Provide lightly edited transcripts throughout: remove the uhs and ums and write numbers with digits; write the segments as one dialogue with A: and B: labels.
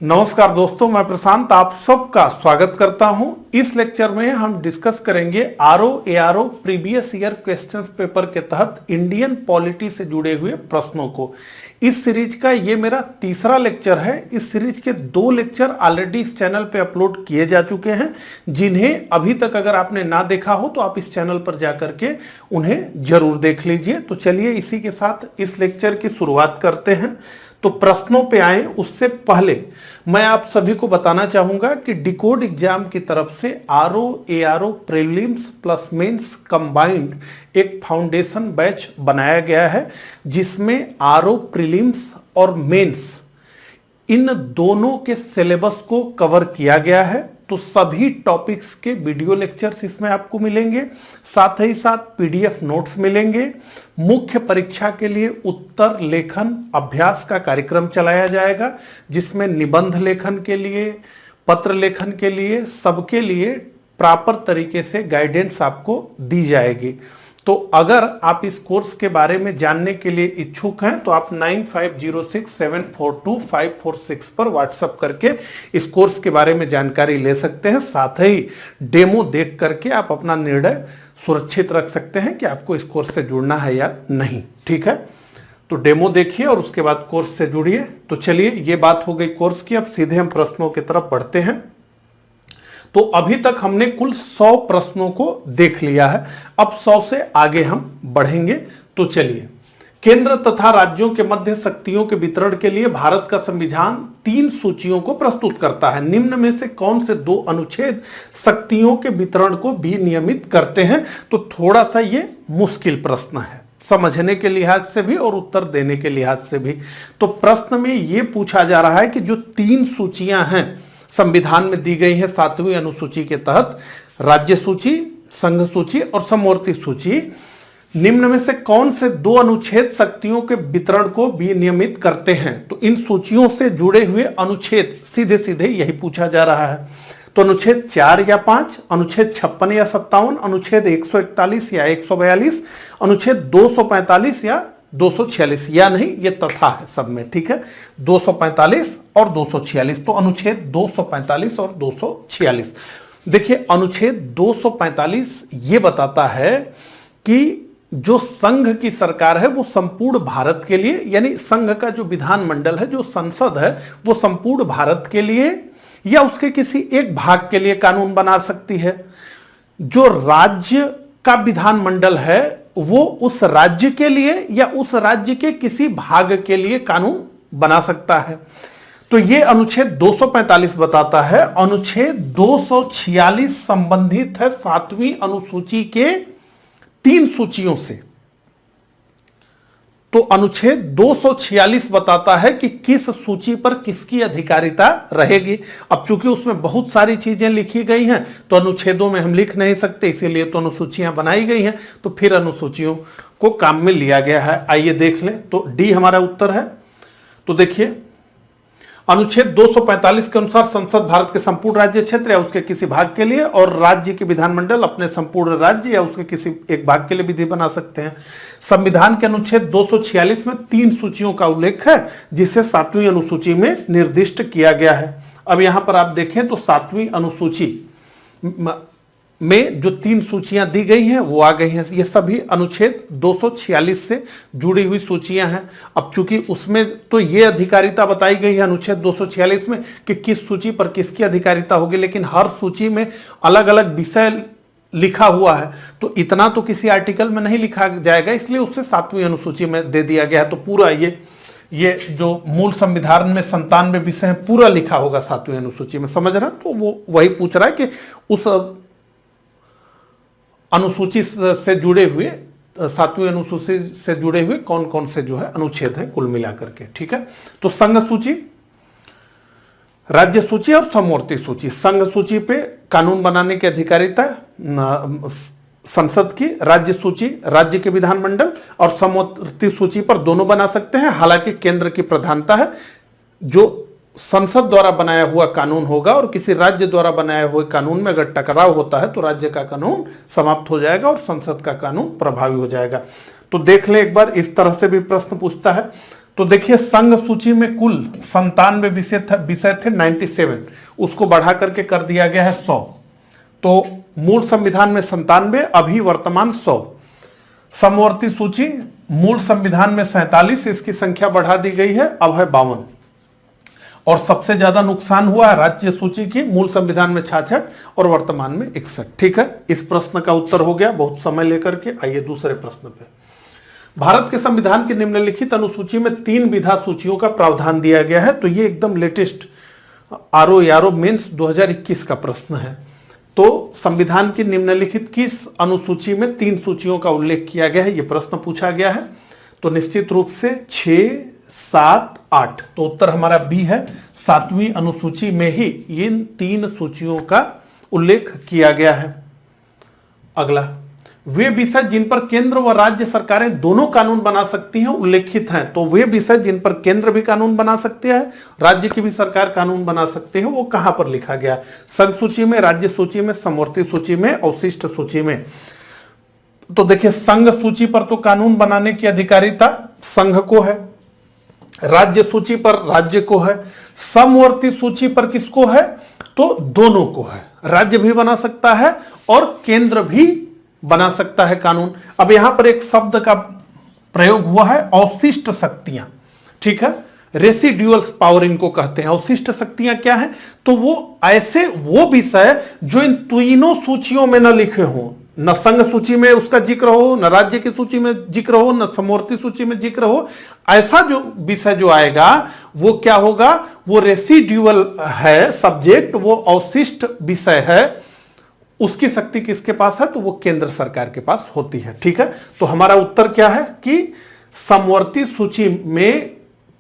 A: नमस्कार दोस्तों, मैं प्रशांत आप सबका स्वागत करता हूं। इस लेक्चर में हम डिस्कस करेंगे RO ARO previous year questions paper के तहत इंडियन पॉलिटी से जुड़े हुए प्रश्नों को। इस सीरीज का ये मेरा तीसरा लेक्चर है। इस सीरीज के 2 लेक्चर ऑलरेडी इस चैनल पे अपलोड किए जा चुके हैं, जिन्हें अभी तक अगर आपने ना देखा हो तो आप इस चैनल पर जाकर के उन्हें जरूर देख लीजिए। तो चलिए इसी के साथ इस लेक्चर की शुरुआत करते हैं। तो प्रश्नों पे आए उससे पहले मैं आप सभी को बताना चाहूंगा कि डिकोड एग्जाम की तरफ से RO ARO prelims plus mains combined एक फाउंडेशन बैच बनाया गया है, जिसमें आरओ प्रीलिम्स और मेंस इन दोनों के सिलेबस को कवर किया गया है। तो सभी टॉपिक्स के वीडियो लेक्चर्स इसमें आपको मिलेंगे, साथ ही साथ पीडीएफ नोट्स मिलेंगे। मुख्य परीक्षा के लिए उत्तर लेखन अभ्यास का कार्यक्रम चलाया जाएगा, जिसमें निबंध लेखन के लिए, पत्र लेखन के लिए, सबके लिए प्रॉपर तरीके से गाइडेंस आपको दी जाएगी। तो अगर आप इस कोर्स के बारे में जानने के लिए इच्छुक हैं तो आप 9506742546 पर व्हाट्सएप करके इस कोर्स के बारे में जानकारी ले सकते हैं। साथ ही डेमो देख करके आप अपना निर्णय सुरक्षित रख सकते हैं कि आपको इस कोर्स से जुड़ना है या नहीं। ठीक है, तो डेमो देखिए और उसके बाद कोर्स से जुड़िए। तो चलिए, ये बात हो गई कोर्स की। अब सीधे हम प्रश्नों की तरफ बढ़ते हैं। तो अभी तक हमने कुल 100 प्रश्नों को देख लिया है। अब 100 से आगे हम बढ़ेंगे। तो चलिए, केंद्र तथा राज्यों के मध्य शक्तियों के वितरण के लिए भारत का संविधान 3 सूचियों को प्रस्तुत करता है। निम्न में से कौन से 2 अनुच्छेद शक्तियों के वितरण को विनियमित करते हैं? तो थोड़ा सा ये मुश्किल प्रश्न है, समझने के लिहाज से भी और उत्तर देने के लिहाज से भी। तो प्रश्न में ये पूछा जा रहा है कि जो 3 सूचियां हैं संविधान में दी गई है 7वीं अनुसूची के तहत, राज्य सूची, संघ सूची और समवर्ती सूची, निम्न में से कौन से 2 अनुच्छेद शक्तियों के वितरण को विनियमित करते हैं? तो इन सूचियों से जुड़े हुए अनुच्छेद सीधे सीधे यही पूछा जा रहा है। तो अनुच्छेद 4 या 5, अनुच्छेद 56 या 57, अनुच्छेद 141 या 142, अनुच्छेद 245 या 246, या नहीं, ये तथा है सब में। ठीक है, 245 और 246। तो अनुच्छेद 245 और 246 देखिए। अनुच्छेद 245 ये बताता है कि जो संघ की सरकार है वो संपूर्ण भारत के लिए, यानी संघ का जो विधानमंडल है, जो संसद है, वो संपूर्ण भारत के लिए या उसके किसी एक भाग के लिए कानून बना सकती है। जो राज्य का विधानमंडल है वो उस राज्य के लिए या उस राज्य के किसी भाग के लिए कानून बना सकता है। तो ये अनुच्छेद 245 बताता है। अनुच्छेद 246 संबंधित है 7वीं अनुसूची के 3 सूचियों से। तो अनुच्छेद 246 बताता है कि किस सूची पर किसकी अधिकारिता रहेगी। अब चूंकि उसमें बहुत सारी चीजें लिखी गई हैं तो अनुच्छेदों में हम लिख नहीं सकते, इसीलिए तो अनुसूचियां बनाई गई हैं। तो फिर अनुसूचियों को काम में लिया गया है। आइए देख लें। तो डी हमारा उत्तर है। तो देखिए, अनुच्छेद 245 के अनुसार संसद भारत के संपूर्ण राज्य क्षेत्र या उसके किसी भाग के लिए और राज्य के विधानमंडल अपने संपूर्ण राज्य या उसके किसी एक भाग के लिए विधि बना सकते हैं। संविधान के अनुच्छेद 246 में 3 सूचियों का उल्लेख है, जिसे 7वीं अनुसूची में निर्दिष्ट किया गया है। अब यहां पर आप देखें तो 7वीं अनुसूची में जो 3 सूचियां दी गई हैं वो आ गई हैं। ये सभी अनुच्छेद 246 से जुड़ी हुई सूचियां हैं। अब चूंकि उसमें तो ये अधिकारिता बताई गई है अनुच्छेद 246 में कि किस सूची पर किसकी अधिकारिता होगी, लेकिन हर सूची में अलग अलग विषय लिखा हुआ है, तो इतना तो किसी आर्टिकल में नहीं लिखा जाएगा, इसलिए उससे 7वीं अनुसूची में दे दिया गया है। तो पूरा ये जो मूल संविधान में 97 विषय है पूरा लिखा होगा 7वीं अनुसूची में, समझ रहे हैं? तो वो वही पूछ रहा है कि उस अनुसूची से जुड़े हुए 7वीं अनुसूची से जुड़े हुए कौन कौन से जो है अनुच्छेद हैं कुल मिलाकर के। ठीक है, तो संघ सूची, राज्य सूची और समवर्ती सूची। संघ सूची पे कानून बनाने की अधिकारिता संसद की, राज्य सूची राज्य के विधानमंडल और समवर्ती सूची पर दोनों बना सकते हैं। हालांकि केंद्र की प्रधानता है। जो संसद द्वारा बनाया हुआ कानून होगा और किसी राज्य द्वारा बनाए हुए कानून में अगर टकराव होता है तो राज्य का कानून समाप्त हो जाएगा और संसद का कानून प्रभावी हो जाएगा। तो देख ले एक बार, इस तरह से भी प्रश्न पूछता है। तो देखिए संघ सूची में कुल 97 विषय थे 97, उसको बढ़ा करके कर दिया गया है 100। तो मूल संविधान में 97, अभी वर्तमान 100। समवर्ती सूची मूल संविधान में 47, इसकी संख्या बढ़ा दी गई है, अब है 52। और सबसे ज्यादा नुकसान हुआ है राज्य सूची की, मूल संविधान में 66 और वर्तमान में 61। ठीक है, इस प्रश्न का उत्तर हो गया बहुत समय लेकर के। आइए दूसरे प्रश्न पे। भारत के संविधान की निम्नलिखित अनुसूची में 3 विधा सूचियों का प्रावधान दिया गया है। तो ये एकदम लेटेस्ट आरओ मेंस 2021 का प्रश्न है। तो संविधान की निम्नलिखित किस अनुसूची में 3 सूचियों का उल्लेख किया गया है, यह प्रश्न पूछा गया है। तो निश्चित रूप से 6, 7, 8। तो उत्तर हमारा बी है, 7वीं अनुसूची में ही इन 3 सूचियों का उल्लेख किया गया है। अगला, वे विषय जिन पर केंद्र व राज्य सरकारें दोनों कानून बना सकती हैं उल्लेखित हैं। तो वे विषय जिन पर केंद्र भी कानून बना सकते हैं, राज्य की भी सरकार कानून बना सकते हैं, वो कहां पर लिखा गया? संघ सूची में, राज्य सूची में, समवर्ती सूची में, अवशिष्ट सूची में। तो देखिए संघ सूची पर तो कानून बनाने की अधिकारिता संघ को है, राज्य सूची पर राज्य को है, समवर्ती सूची पर किसको है? तो दोनों को है। राज्य भी बना सकता है और केंद्र भी बना सकता है कानून। अब यहां पर एक शब्द का प्रयोग हुआ है, अवशिष्ट शक्तियां। ठीक है, रेसिड्यूअल पावर इनको कहते हैं। अवशिष्ट शक्तियां क्या है? तो वो ऐसे वो विषय जो इन तीनों सूचियों में न लिखे हों, न संघ सूची में उसका जिक्र हो, न राज्य की सूची में जिक्र हो, न समवर्ती सूची में जिक्र हो। ऐसा जो विषय जो आएगा वो क्या होगा? वो रेसिड्यूअल है सब्जेक्ट, वो अवशिष्ट विषय है। उसकी शक्ति किसके पास है? तो वो केंद्र सरकार के पास होती है। ठीक है, तो हमारा उत्तर क्या है कि समवर्ती सूची में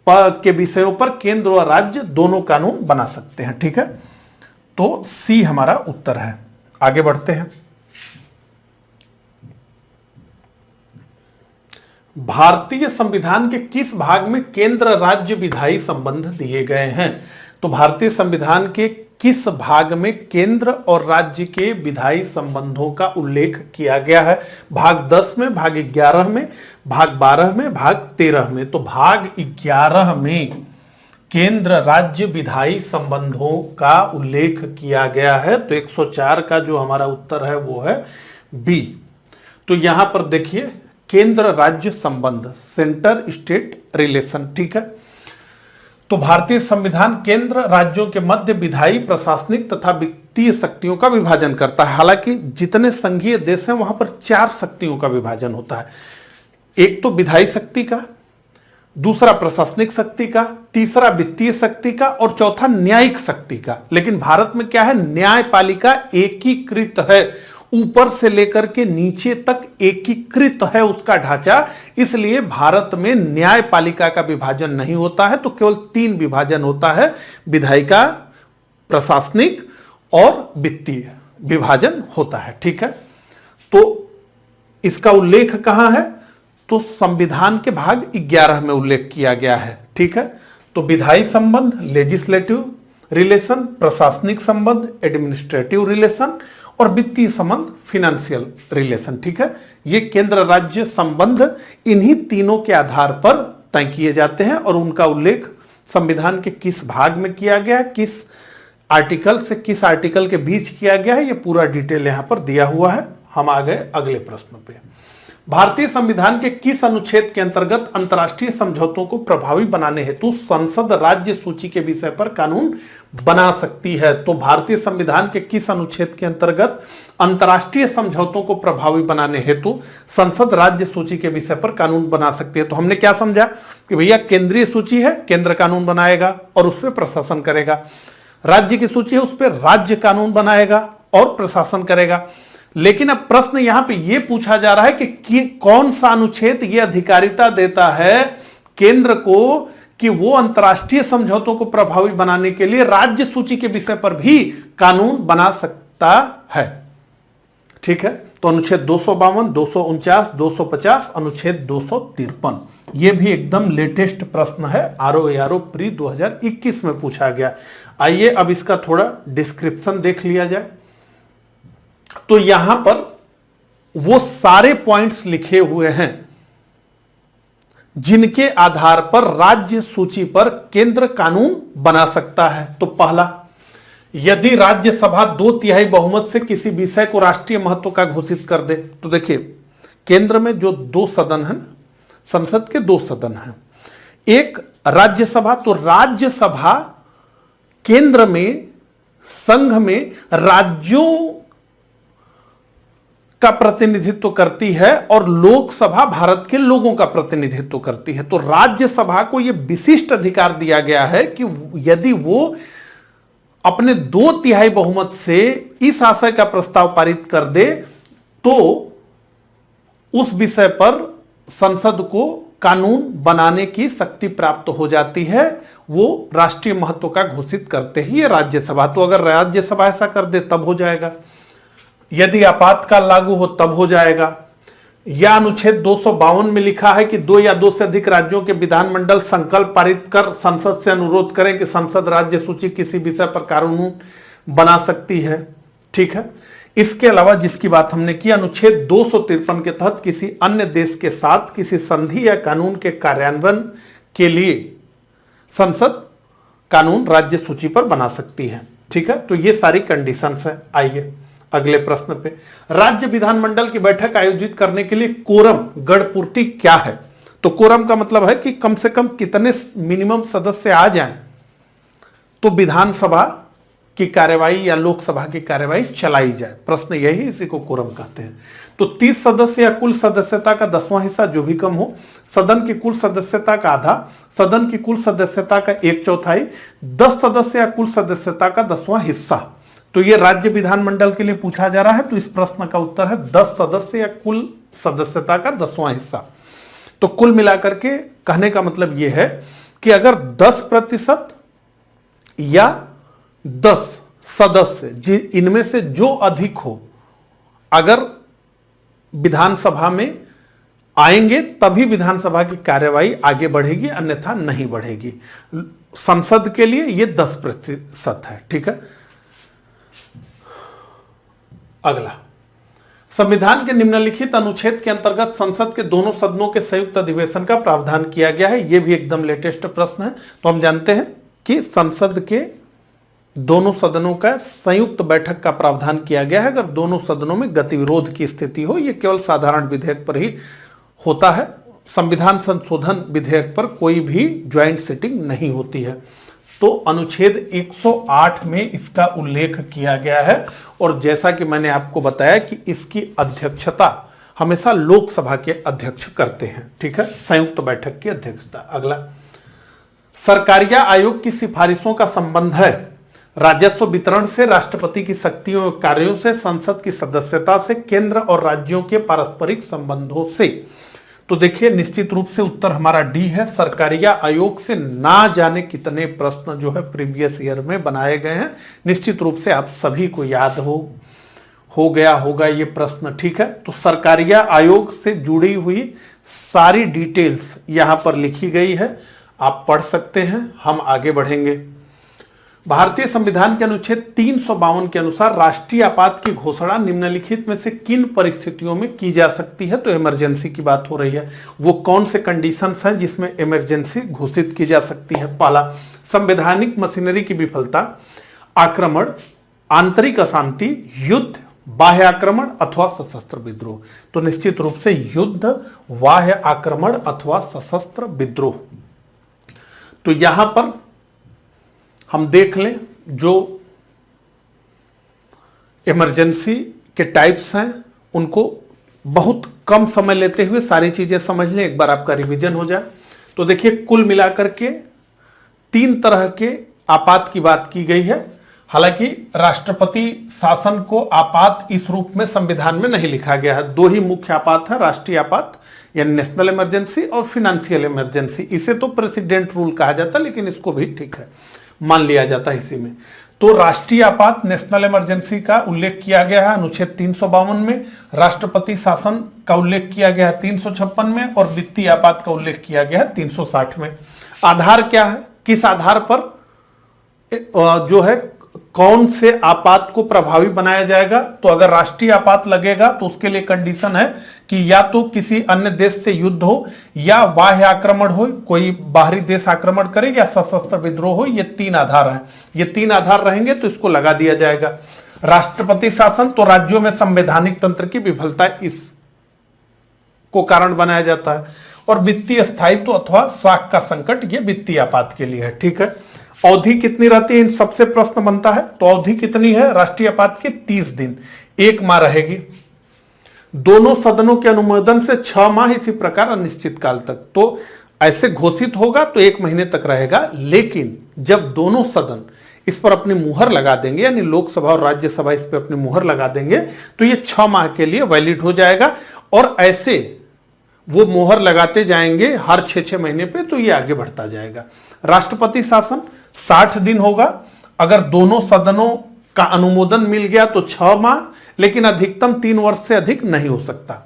A: के विषयों पर केंद्र और राज्य दोनों कानून बना सकते हैं। ठीक है, तो सी हमारा उत्तर है। आगे बढ़ते हैं। भारतीय संविधान के किस भाग में केंद्र राज्य विधायी संबंध दिए गए हैं? तो भारतीय संविधान के किस भाग में केंद्र और राज्य के विधायी संबंधों का उल्लेख किया गया है? भाग 10 में, भाग 11 में, भाग 12 में, भाग 13 में। तो भाग 11 में केंद्र राज्य विधायी संबंधों का उल्लेख किया गया है। तो 104 का जो हमारा उत्तर है वो है बी। तो यहां पर देखिए केंद्र राज्य संबंध, सेंटर स्टेट रिलेशन। ठीक है, तो भारतीय संविधान केंद्र राज्यों के मध्य विधायी, प्रशासनिक तथा वित्तीय शक्तियों का विभाजन करता है। हालांकि जितने संघीय देश हैं वहां पर 4 शक्तियों का विभाजन होता है। एक तो विधायी शक्ति का, दूसरा प्रशासनिक शक्ति का, तीसरा वित्तीय शक्ति का और चौथा न्यायिक शक्ति का। लेकिन भारत में क्या है? न्यायपालिका एकीकृत है, ऊपर से लेकर के नीचे तक एकीकृत है उसका ढांचा। इसलिए भारत में न्यायपालिका का विभाजन नहीं होता है। तो केवल 3 विभाजन होता है, विधायिका, प्रशासनिक और वित्तीय विभाजन होता है। ठीक है, तो इसका उल्लेख कहां है? तो संविधान के भाग 11 में उल्लेख किया गया है। ठीक है, तो विधायी संबंध लेजिस्लेटिव रिलेशन, प्रशासनिक संबंध एडमिनिस्ट्रेटिव रिलेशन और वित्तीय संबंध फिनेंशियल रिलेशन। ठीक है, ये केंद्र राज्य संबंध इन्हीं तीनों के आधार पर तय किए जाते हैं और उनका उल्लेख संविधान के किस भाग में किया गया है, किस आर्टिकल से किस आर्टिकल के बीच किया गया है, ये पूरा डिटेल यहां पर दिया हुआ है। हम आ गए अगले प्रश्न पे। भारतीय संविधान के किस अनुच्छेद के अंतर्गत अंतर्राष्ट्रीय समझौतों को प्रभावी बनाने हेतु संसद राज्य सूची के विषय पर कानून बना सकती है? तो भारतीय संविधान के किस अनुच्छेद के अंतर्गत अंतर्राष्ट्रीय समझौतों को प्रभावी बनाने हेतु संसद राज्य सूची के विषय पर कानून बना सकती है? तो हमने क्या समझा कि भैया केंद्रीय सूची है, केंद्र कानून बनाएगा और उस पर प्रशासन करेगा। राज्य की सूची है, उस पर राज्य कानून बनाएगा और प्रशासन करेगा। लेकिन अब प्रश्न यहां पे यह पूछा जा रहा है कि कौन सा अनुच्छेद यह अधिकारिता देता है केंद्र को कि वो अंतर्राष्ट्रीय समझौतों को प्रभावी बनाने के लिए राज्य सूची के विषय पर भी कानून बना सकता है। ठीक है, तो अनुच्छेद 252, 249, 250, अनुच्छेद 253। यह भी एकदम लेटेस्ट प्रश्न है, आरओ प्री 2021 में पूछा गया। आइए अब इसका थोड़ा डिस्क्रिप्शन देख लिया जाए। तो यहां पर वो सारे पॉइंट्स लिखे हुए हैं जिनके आधार पर राज्य सूची पर केंद्र कानून बना सकता है। तो पहला, यदि राज्यसभा 2/3 बहुमत से किसी विषय को राष्ट्रीय महत्व का घोषित कर दे। तो देखिए, केंद्र में जो 2 सदन है, संसद के 2 सदन हैं, एक राज्यसभा, तो राज्यसभा केंद्र में, संघ में राज्यों का प्रतिनिधित्व करती है और लोकसभा भारत के लोगों का प्रतिनिधित्व करती है। तो राज्यसभा को यह विशिष्ट अधिकार दिया गया है कि यदि वो अपने 2/3 बहुमत से इस आशय का प्रस्ताव पारित कर दे तो उस विषय पर संसद को कानून बनाने की शक्ति प्राप्त हो जाती है। वो राष्ट्रीय महत्व का घोषित करते ही ये राज्यसभा। तो अगर राज्यसभा ऐसा कर दे तब हो जाएगा, यदि आपातकाल लागू हो तब हो जाएगा। या अनुच्छेद 252 में लिखा है कि 2 या 2 से अधिक राज्यों के विधानमंडल संकल्प पारित कर संसद से अनुरोध करें कि संसद राज्य सूची किसी विषय पर कानून बना सकती है। ठीक है। इसके अलावा जिसकी बात हमने की, अनुच्छेद 253 के तहत किसी अन्य देश के साथ किसी संधि या कानून के कार्यान्वयन के लिए संसद कानून राज्य सूची पर बना सकती है। ठीक है। तो ये सारी कंडीशंस है। आइए अगले प्रश्न पे, राज्य विधानमंडल की बैठक आयोजित करने के लिए कोरम गढ़पूर्ति क्या है? तो कोरम का मतलब है कि कम से कम कितने मिनिमम सदस्य आ जाएं तो विधानसभा की कार्यवाही या लोकसभा की कार्यवाही चलाई जाए। प्रश्न यही, इसी को कोरम कहते हैं। तो 30 सदस्य या कुल सदस्यता का 10वां हिस्सा जो भी कम हो, सदन की कुल सदस्यता का आधा, सदन की कुल सदस्यता का 1/4, 10 सदस्य या कुल सदस्यता का 10वां हिस्सा। तो ये राज्य विधानमंडल के लिए पूछा जा रहा है। तो इस प्रश्न का उत्तर है 10 सदस्य या कुल सदस्यता का 10वां हिस्सा। तो कुल मिलाकर के कहने का मतलब यह है कि अगर 10% या 10 सदस्य इनमें से जो अधिक हो, अगर विधानसभा में आएंगे तभी विधानसभा की कार्यवाही आगे बढ़ेगी, अन्यथा नहीं बढ़ेगी। संसद के लिए यह 10% है। ठीक है। अगला, संविधान के निम्नलिखित अनुच्छेद के अंतर्गत संसद के दोनों सदनों के संयुक्त अधिवेशन का प्रावधान किया गया है। यह भी एकदम लेटेस्ट प्रश्न है। तो हम जानते हैं कि संसद के दोनों सदनों का संयुक्त बैठक का प्रावधान किया गया है। अगर दोनों सदनों में गतिविरोध की स्थिति हो, यह केवल साधारण विधेयक पर ही होता है। संविधान संशोधन विधेयक पर कोई भी ज्वाइंट सिटिंग नहीं होती है। तो अनुच्छेद 108 में इसका उल्लेख किया गया है और जैसा कि मैंने आपको बताया कि इसकी अध्यक्षता हमेशा लोकसभा के अध्यक्ष करते हैं। ठीक है। संयुक्त बैठक की अध्यक्षता। अगला, सरकारिया आयोग की सिफारिशों का संबंध है राजस्व वितरण से, राष्ट्रपति की शक्तियों और कार्यों से, संसद की सदस्यता से, केंद्र और राज्यों के पारस्परिक संबंधों से। तो देखिए, निश्चित रूप से उत्तर हमारा डी है। सरकारिया आयोग से ना जाने कितने प्रश्न जो है प्रीवियस ईयर में बनाए गए हैं। निश्चित रूप से आप सभी को याद हो गया होगा ये प्रश्न। ठीक है। तो सरकारिया आयोग से जुड़ी हुई सारी डिटेल्स यहां पर लिखी गई है, आप पढ़ सकते हैं। हम आगे बढ़ेंगे। भारतीय संविधान के अनुच्छेद 352 के अनुसार राष्ट्रीय आपात की घोषणा निम्नलिखित में से किन परिस्थितियों में की जा सकती है? तो इमरजेंसी की बात हो रही है। वो कौन से कंडीशंस हैं जिसमें इमरजेंसी घोषित की जा सकती है? पहला, संवैधानिक मशीनरी की विफलता, आक्रमण, आंतरिक अशांति, युद्ध, बाह्य आक्रमण अथवा सशस्त्र विद्रोह। तो निश्चित रूप से युद्ध, बाह्य आक्रमण अथवा सशस्त्र विद्रोह। तो यहां पर हम देख लें जो इमरजेंसी के टाइप्स हैं, उनको बहुत कम समय लेते हुए सारी चीजें समझ लें, एक बार आपका रिवीजन हो जाए। तो देखिए, कुल मिलाकर के 3 तरह के आपात की बात की गई है। हालांकि राष्ट्रपति शासन को आपात इस रूप में संविधान में नहीं लिखा गया है। 2 ही मुख्य आपात है, राष्ट्रीय आपात यानी नेशनल इमरजेंसी और फिनेंशियल इमरजेंसी। इसे तो प्रेसिडेंट रूल कहा जाता है, लेकिन इसको भी ठीक है मान लिया जाता है इसी में। तो राष्ट्रीय आपात, नेशनल इमरजेंसी का उल्लेख किया गया है अनुच्छेद 352 में, राष्ट्रपति शासन का उल्लेख किया गया है 356 में और वित्तीय आपात का उल्लेख किया गया है 360 में। आधार क्या है? किस आधार पर जो है कौन से आपात को प्रभावी बनाया जाएगा? तो अगर राष्ट्रीय आपात लगेगा तो उसके लिए कंडीशन है कि या तो किसी अन्य देश से युद्ध हो, या बाह्य आक्रमण हो, कोई बाहरी देश आक्रमण करे, या सशस्त्र विद्रोह हो। ये 3 आधार हैं। ये 3 आधार रहेंगे तो इसको लगा दिया जाएगा। राष्ट्रपति शासन तो राज्यों में संवैधानिक तंत्र की विफलता इस को कारण बनाया जाता है। और वित्तीय स्थायित्व अथवा साख का संकट, ये वित्तीय आपात के लिए है। ठीक है, अवधि कितनी रहती है? इन सबसे प्रश्न बनता है। तो अवधि कितनी है राष्ट्रीय आपात की? 30 दिन, 1 माह रहेगी। दोनों सदनों के अनुमोदन से 6 माह, इसी प्रकार अनिश्चित काल तक। तो ऐसे घोषित होगा तो 1 महीने तक रहेगा, लेकिन जब दोनों सदन इस पर अपनी मुहर लगा देंगे, यानी लोकसभा और राज्यसभा इस पर अपनी मुहर लगा देंगे, तो ये 6 माह के लिए वैलिड हो जाएगा। और ऐसे वो मोहर लगाते जाएंगे हर 6-6 महीने पे, तो ये आगे बढ़ता जाएगा। राष्ट्रपति शासन 60 दिन होगा। अगर दोनों सदनों का अनुमोदन मिल गया तो 6 माह, लेकिन अधिकतम 3 वर्ष से अधिक नहीं हो सकता।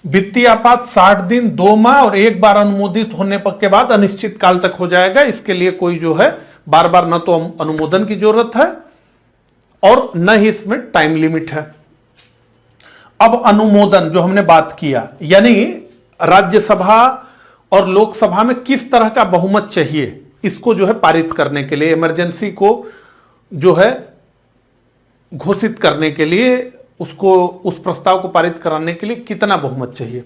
A: वित्तीय आपात 60 दिन, 2 माह, और एक बार अनुमोदित होने के बाद अनिश्चित काल तक हो जाएगा। इसके लिए कोई जो है बार बार न तो अनुमोदन की जरूरत है और न ही इसमें टाइम लिमिट है। अब अनुमोदन जो हमने बात किया, यानी राज्यसभा और लोकसभा में किस तरह का बहुमत चाहिए, इसको जो है पारित करने के लिए, इमरजेंसी को जो है घोषित करने के लिए, उसको उस प्रस्ताव को पारित कराने के लिए कितना बहुमत चाहिए?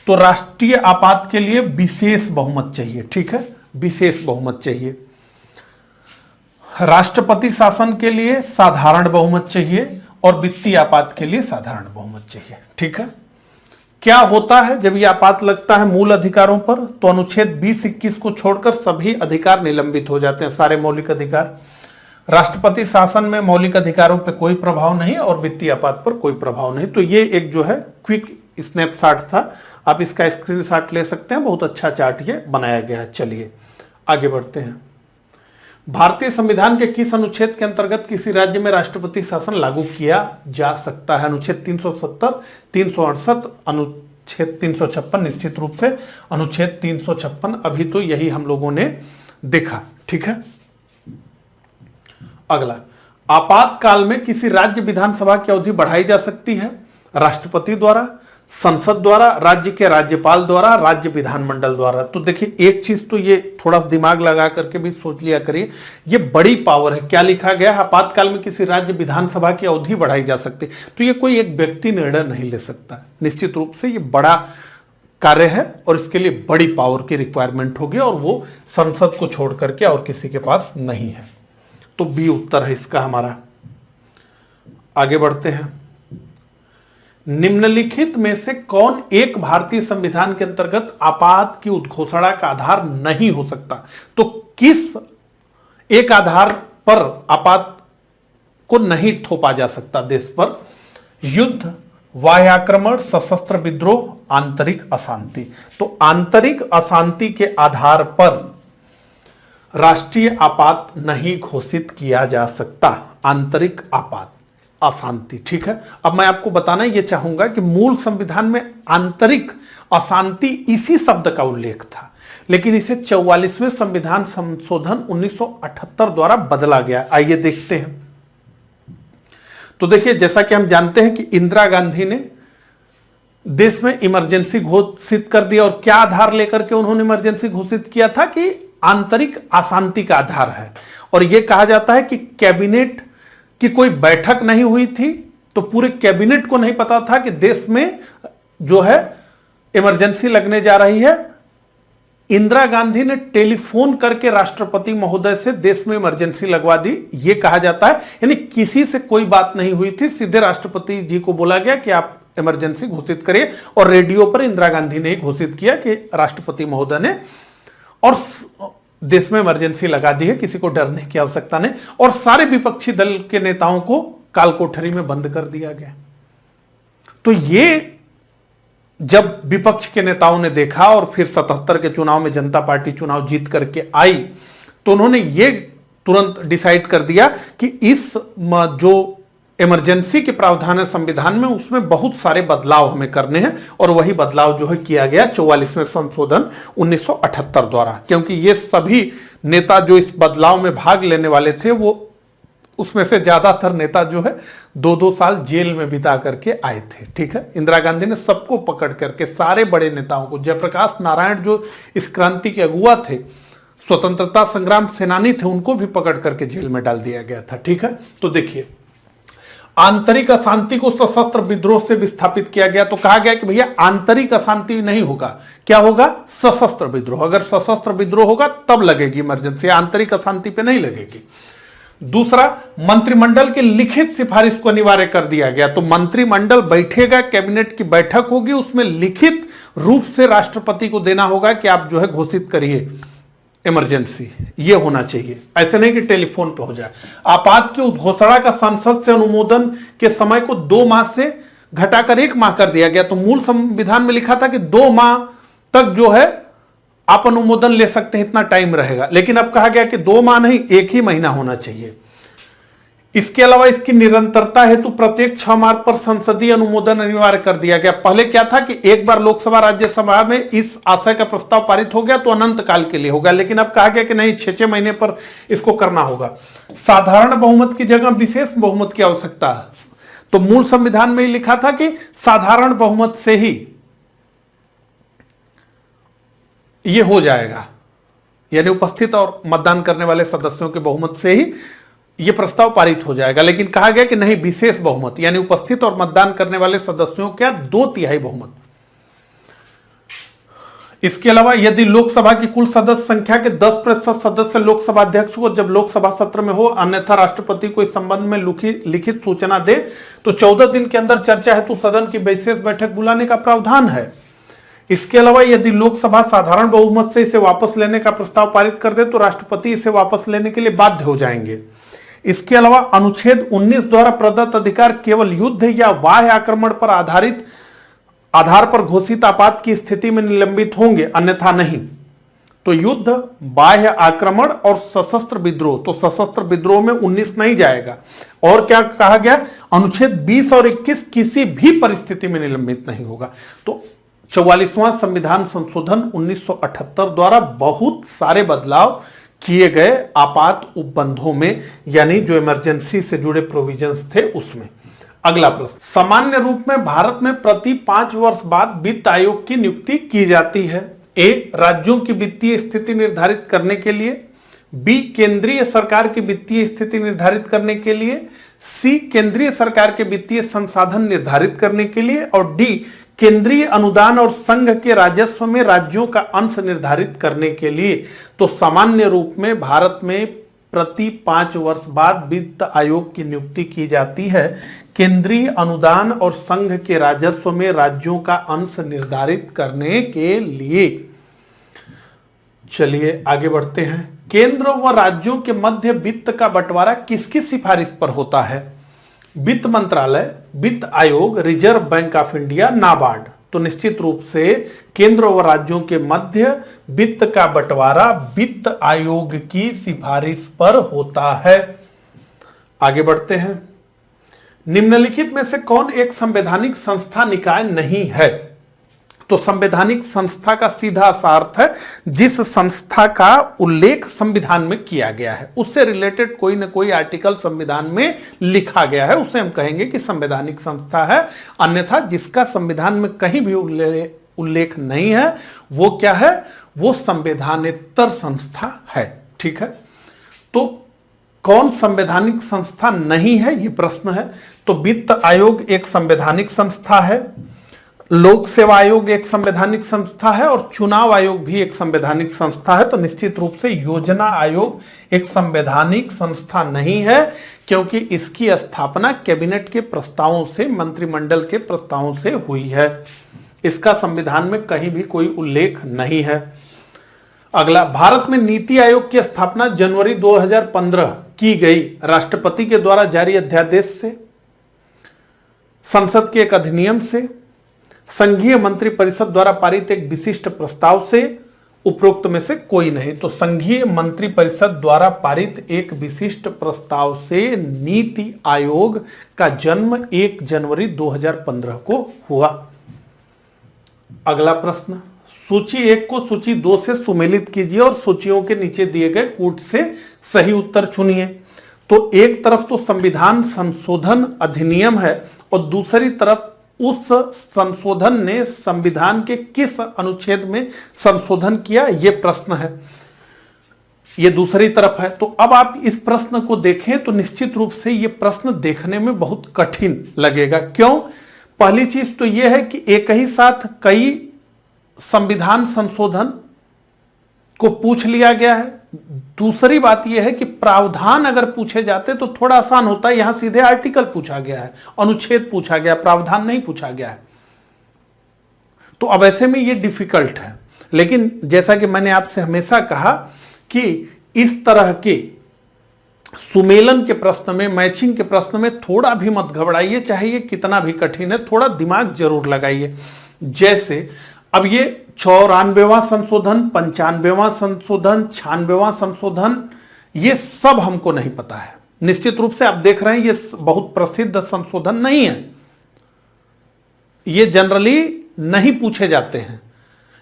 A: तो राष्ट्रीय आपात के लिए विशेष बहुमत चाहिए। ठीक है, विशेष बहुमत चाहिए। राष्ट्रपति शासन के लिए साधारण बहुमत चाहिए और वित्तीय आपात के लिए साधारण बहुमत चाहिए। ठीक है, क्या होता है जब यह आपात लगता है मूल अधिकारों पर? तो अनुच्छेद 20-21 को छोड़कर सभी अधिकार निलंबित हो जाते हैं, सारे मौलिक अधिकार। राष्ट्रपति शासन में मौलिक अधिकारों पर कोई प्रभाव नहीं और वित्तीय आपात पर कोई प्रभाव नहीं। तो ये एक जो है क्विक स्नैपशॉट था, आप इसका स्क्रीनशॉट ले सकते हैं। बहुत अच्छा चार्ट ये बनाया गया है। चलिए आगे बढ़ते हैं। भारतीय संविधान के किस अनुच्छेद के अंतर्गत किसी राज्य में राष्ट्रपति शासन लागू किया जा सकता है? अनुच्छेद 370, 368, अनुच्छेद 356, निश्चित रूप से अनुच्छेद 356। अभी तो यही हम लोगों ने देखा। ठीक है, अगला, आपातकाल में किसी राज्य विधानसभा की अवधि बढ़ाई जा सकती है? राष्ट्रपति द्वारा, संसद द्वारा, राज्य के राज्यपाल द्वारा, राज्य विधानमंडल द्वारा। तो देखिए एक चीज तो ये थोड़ा सा दिमाग लगा करके भी सोच लिया करिए, ये बड़ी पावर है। क्या लिखा गया है? आपातकाल में किसी राज्य विधानसभा की अवधि बढ़ाई जा सकती है। तो ये कोई एक व्यक्ति निर्णय नहीं ले सकता। निश्चित रूप से ये बड़ा कार्य है और इसके लिए बड़ी पावर की रिक्वायरमेंट होगी, और वो संसद को छोड़ करके और किसी के पास नहीं है। तो बी उत्तर है इसका हमारा। आगे बढ़ते हैं। निम्नलिखित में से कौन एक भारतीय संविधान के अंतर्गत आपात की उद्घोषणा का आधार नहीं हो सकता? तो किस एक आधार पर आपात को नहीं थोपा जा सकता देश पर? युद्ध, बाह्य आक्रमण, सशस्त्र विद्रोह, आंतरिक अशांति। तो आंतरिक अशांति के आधार पर राष्ट्रीय आपात नहीं घोषित किया जा सकता। आंतरिक आपात, अशांति। ठीक है, अब मैं आपको बताना ये चाहूंगा कि मूल संविधान में आंतरिक अशांति इसी शब्द का उल्लेख था, लेकिन इसे 44वें संविधान संशोधन 1978 द्वारा बदला गया। आइए देखते हैं। तो देखिए, जैसा कि हम जानते हैं कि इंदिरा गांधी ने देश में इमरजेंसी घोषित कर दिया, और क्या आधार लेकर के उन्होंने इमरजेंसी घोषित किया था? कि आंतरिक अशांति का आधार है। और यह कहा जाता है कि कैबिनेट की कोई बैठक नहीं हुई थी, तो पूरे कैबिनेट को नहीं पता था कि देश में जो है इमरजेंसी लगने जा रही है। इंदिरा गांधी ने टेलीफोन करके राष्ट्रपति महोदय से देश में इमरजेंसी लगवा दी, यह कहा जाता है। यानी किसी से कोई बात नहीं हुई थी, सीधे राष्ट्रपति जी को बोला गया कि आप इमरजेंसी घोषित करिए, और रेडियो पर इंदिरा गांधी ने घोषित किया कि राष्ट्रपति महोदय ने, और देश में इमरजेंसी लगा दी है, किसी को डरने की आवश्यकता नहीं। और सारे विपक्षी दल के नेताओं को काल कोठरी में बंद कर दिया गया। तो ये जब विपक्ष के नेताओं ने देखा और फिर 77 के चुनाव में जनता पार्टी चुनाव जीत करके आई, तो उन्होंने ये तुरंत डिसाइड कर दिया कि इस जो इमरजेंसी के प्रावधान है संविधान में, उसमें बहुत सारे बदलाव हमें करने हैं, और वही बदलाव जो है किया गया 44वें संशोधन 1978 द्वारा। क्योंकि ये सभी नेता जो इस बदलाव में भाग लेने वाले थे वो उसमें से ज्यादातर नेता जो है 2-2 साल जेल में बिता करके आए थे। ठीक है, इंदिरा गांधी ने सबको पकड़ करके, सारे बड़े नेताओं को, जयप्रकाश नारायण जो इस क्रांति के अगुआ थे, स्वतंत्रता संग्राम सेनानी थे, उनको भी पकड़ करके जेल में डाल दिया गया था। ठीक है, तो देखिए, आंतरिक अशांति को सशस्त्र विद्रोह से विस्थापित किया गया। तो कहा गया कि भैया आंतरिक अशांति नहीं होगा, क्या होगा? सशस्त्र विद्रोह। अगर सशस्त्र विद्रोह होगा तब लगेगी इमरजेंसी, आंतरिक अशांति पे नहीं लगेगी। दूसरा, मंत्रिमंडल की लिखित सिफारिश को अनिवार्य कर दिया गया। तो मंत्रिमंडल बैठेगा, कैबिनेट की बैठक होगी, उसमें लिखित रूप से राष्ट्रपति को देना होगा कि आप जो है घोषित करिए इमरजेंसी, ये होना चाहिए। ऐसे नहीं कि टेलीफोन पे हो जाए। आपात की उद्घोषणा का संसद से अनुमोदन के समय को 2 माह से घटाकर 1 माह कर दिया गया। तो मूल संविधान में लिखा था कि 2 माह तक जो है आप अनुमोदन ले सकते हैं, इतना टाइम रहेगा, लेकिन अब कहा गया कि 2 माह नहीं, 1 ही महीना होना चाहिए। इसके अलावा इसकी निरंतरता हेतु प्रत्येक 6 माह पर संसदीय अनुमोदन अनिवार्य कर दिया गया। पहले क्या था कि एक बार लोकसभा राज्यसभा में इस आशय का प्रस्ताव पारित हो गया तो अनंत काल के लिए होगा, लेकिन अब कहा गया कि नहीं, 6-6 महीने पर इसको करना होगा। साधारण बहुमत की जगह विशेष बहुमत की आवश्यकता। तो मूल संविधान में ही लिखा था कि साधारण बहुमत से ही यह हो जाएगा, यानी उपस्थित और मतदान करने वाले सदस्यों के बहुमत से ही यह प्रस्ताव पारित हो जाएगा। लेकिन कहा गया कि नहीं, विशेष बहुमत, यानी उपस्थित और मतदान करने वाले सदस्यों का 2/3 बहुमत। इसके अलावा यदि लोकसभा की कुल सदस्य संख्या के 10% सदस्य लोकसभा अध्यक्ष को जब लोकसभा सत्र में हो, अन्यथा राष्ट्रपति को इस संबंध में लिखित सूचना दे, तो 14 दिन के अंदर चर्चा हेतु सदन की विशेष बैठक बुलाने का प्रावधान है। इसके अलावा यदि लोकसभा साधारण बहुमत से इसे वापस लेने का प्रस्ताव पारित कर दे तो राष्ट्रपति इसे वापस लेने के लिए बाध्य हो जाएंगे। इसके अलावा अनुच्छेद 19 द्वारा प्रदत्त अधिकार केवल युद्ध या बाह्य आक्रमण पर आधार पर घोषित आपात की स्थिति में निलंबित होंगे, अन्यथा नहीं। तो युद्ध, बाह्य आक्रमण और सशस्त्र विद्रोह, तो सशस्त्र विद्रोह में 19 नहीं जाएगा। और क्या कहा गया? अनुच्छेद 20 और 21 किसी भी परिस्थिति में निलंबित नहीं होगा। तो 44वां संविधान संशोधन 1978 द्वारा बहुत सारे बदलाव किए गए आपात उपबंधों में, यानी जो इमरजेंसी से जुड़े प्रोविजंस थे उसमें। अगला प्रश्न, सामान्य रूप में भारत में प्रति 5 वर्ष बाद वित्त आयोग की नियुक्ति की जाती है। ए, राज्यों की वित्तीय स्थिति निर्धारित करने के लिए, बी, केंद्रीय सरकार की वित्तीय स्थिति निर्धारित करने के लिए, सी, केंद्रीय सरकार के वित्तीय संसाधन निर्धारित करने के लिए, और डी, केंद्रीय अनुदान और संघ के राजस्व में राज्यों का अंश निर्धारित करने के लिए। तो सामान्य रूप में भारत में प्रति 5 वर्ष बाद वित्त आयोग की नियुक्ति की जाती है, केंद्रीय अनुदान और संघ के राजस्व में राज्यों का अंश निर्धारित करने के लिए। चलिए आगे बढ़ते हैं। केंद्र व राज्यों के मध्य वित्त का बंटवारा किसकी सिफारिश पर होता है? वित्त मंत्रालय, वित्त आयोग, reserve bank of India, NABARD. तो निश्चित रूप से केंद्र और राज्यों के मध्य वित्त का बंटवारा वित्त आयोग की सिफारिश पर होता है। आगे बढ़ते हैं। निम्नलिखित में से कौन एक संवैधानिक संस्था निकाय नहीं है? तो संवैधानिक संस्था का सीधा सा अर्थ है जिस संस्था का उल्लेख संविधान में किया गया है, उससे रिलेटेड कोई ना कोई आर्टिकल संविधान में लिखा गया है, उसे हम कहेंगे कि संवैधानिक संस्था है। अन्यथा जिसका संविधान में कहीं भी उल्लेख नहीं है वो क्या है? वो संवैधानेतर संस्था है। ठीक है, तो कौन संवैधानिक संस्था नहीं है, ये प्रश्न है। तो वित्त आयोग एक संवैधानिक संस्था है, लोक सेवा आयोग एक संवैधानिक संस्था है, और चुनाव आयोग भी एक संवैधानिक संस्था है। तो निश्चित रूप से योजना आयोग एक संवैधानिक संस्था नहीं है, क्योंकि इसकी स्थापना कैबिनेट के प्रस्तावों से, मंत्रिमंडल के प्रस्तावों से हुई है। इसका संविधान में कहीं भी कोई उल्लेख नहीं है। अगला, भारत में नीति आयोग की स्थापना जनवरी 2015 की गई राष्ट्रपति के द्वारा जारी अध्यादेश से, संसद के एक अधिनियम से, संघीय मंत्रिपरिषद द्वारा पारित एक विशिष्ट प्रस्ताव से, उपरोक्त में से कोई नहीं। तो संघीय मंत्रिपरिषद द्वारा पारित एक विशिष्ट प्रस्ताव से नीति आयोग का जन्म 1 जनवरी 2015 को हुआ। अगला प्रश्न, सूची 1 को सूची 2 से सुमेलित कीजिए और सूचियों के नीचे दिए गए कूट से सही उत्तर चुनिए। तो एक तरफ तो संविधान संशोधन अधिनियम है और दूसरी तरफ उस संशोधन ने संविधान के किस अनुच्छेद में संशोधन किया, यह प्रश्न है, ये दूसरी तरफ है। तो अब आप इस प्रश्न को देखें तो निश्चित रूप से यह प्रश्न देखने में बहुत कठिन लगेगा। क्यों? पहली चीज तो यह है कि एक ही साथ कई संविधान संशोधन को पूछ लिया गया है। दूसरी बात यह है कि प्रावधान अगर पूछे जाते तो थोड़ा आसान होता है, यहां सीधे आर्टिकल पूछा गया है, अनुच्छेद पूछा गया, प्रावधान नहीं पूछा गया है। तो अब ऐसे में यह डिफिकल्ट है। लेकिन जैसा कि मैंने आपसे हमेशा कहा कि इस तरह के सुमेलन के प्रश्न में, मैचिंग के प्रश्न में थोड़ा भी मत घबराइए, चाहे ये कितना भी कठिन है, थोड़ा दिमाग जरूर लगाइए। जैसे अब ये 94वां संशोधन, 95वां संशोधन, 96वां संशोधन, ये सब हमको नहीं पता है। निश्चित रूप से आप देख रहे हैं ये बहुत प्रसिद्ध संशोधन नहीं है, ये जनरली नहीं पूछे जाते हैं।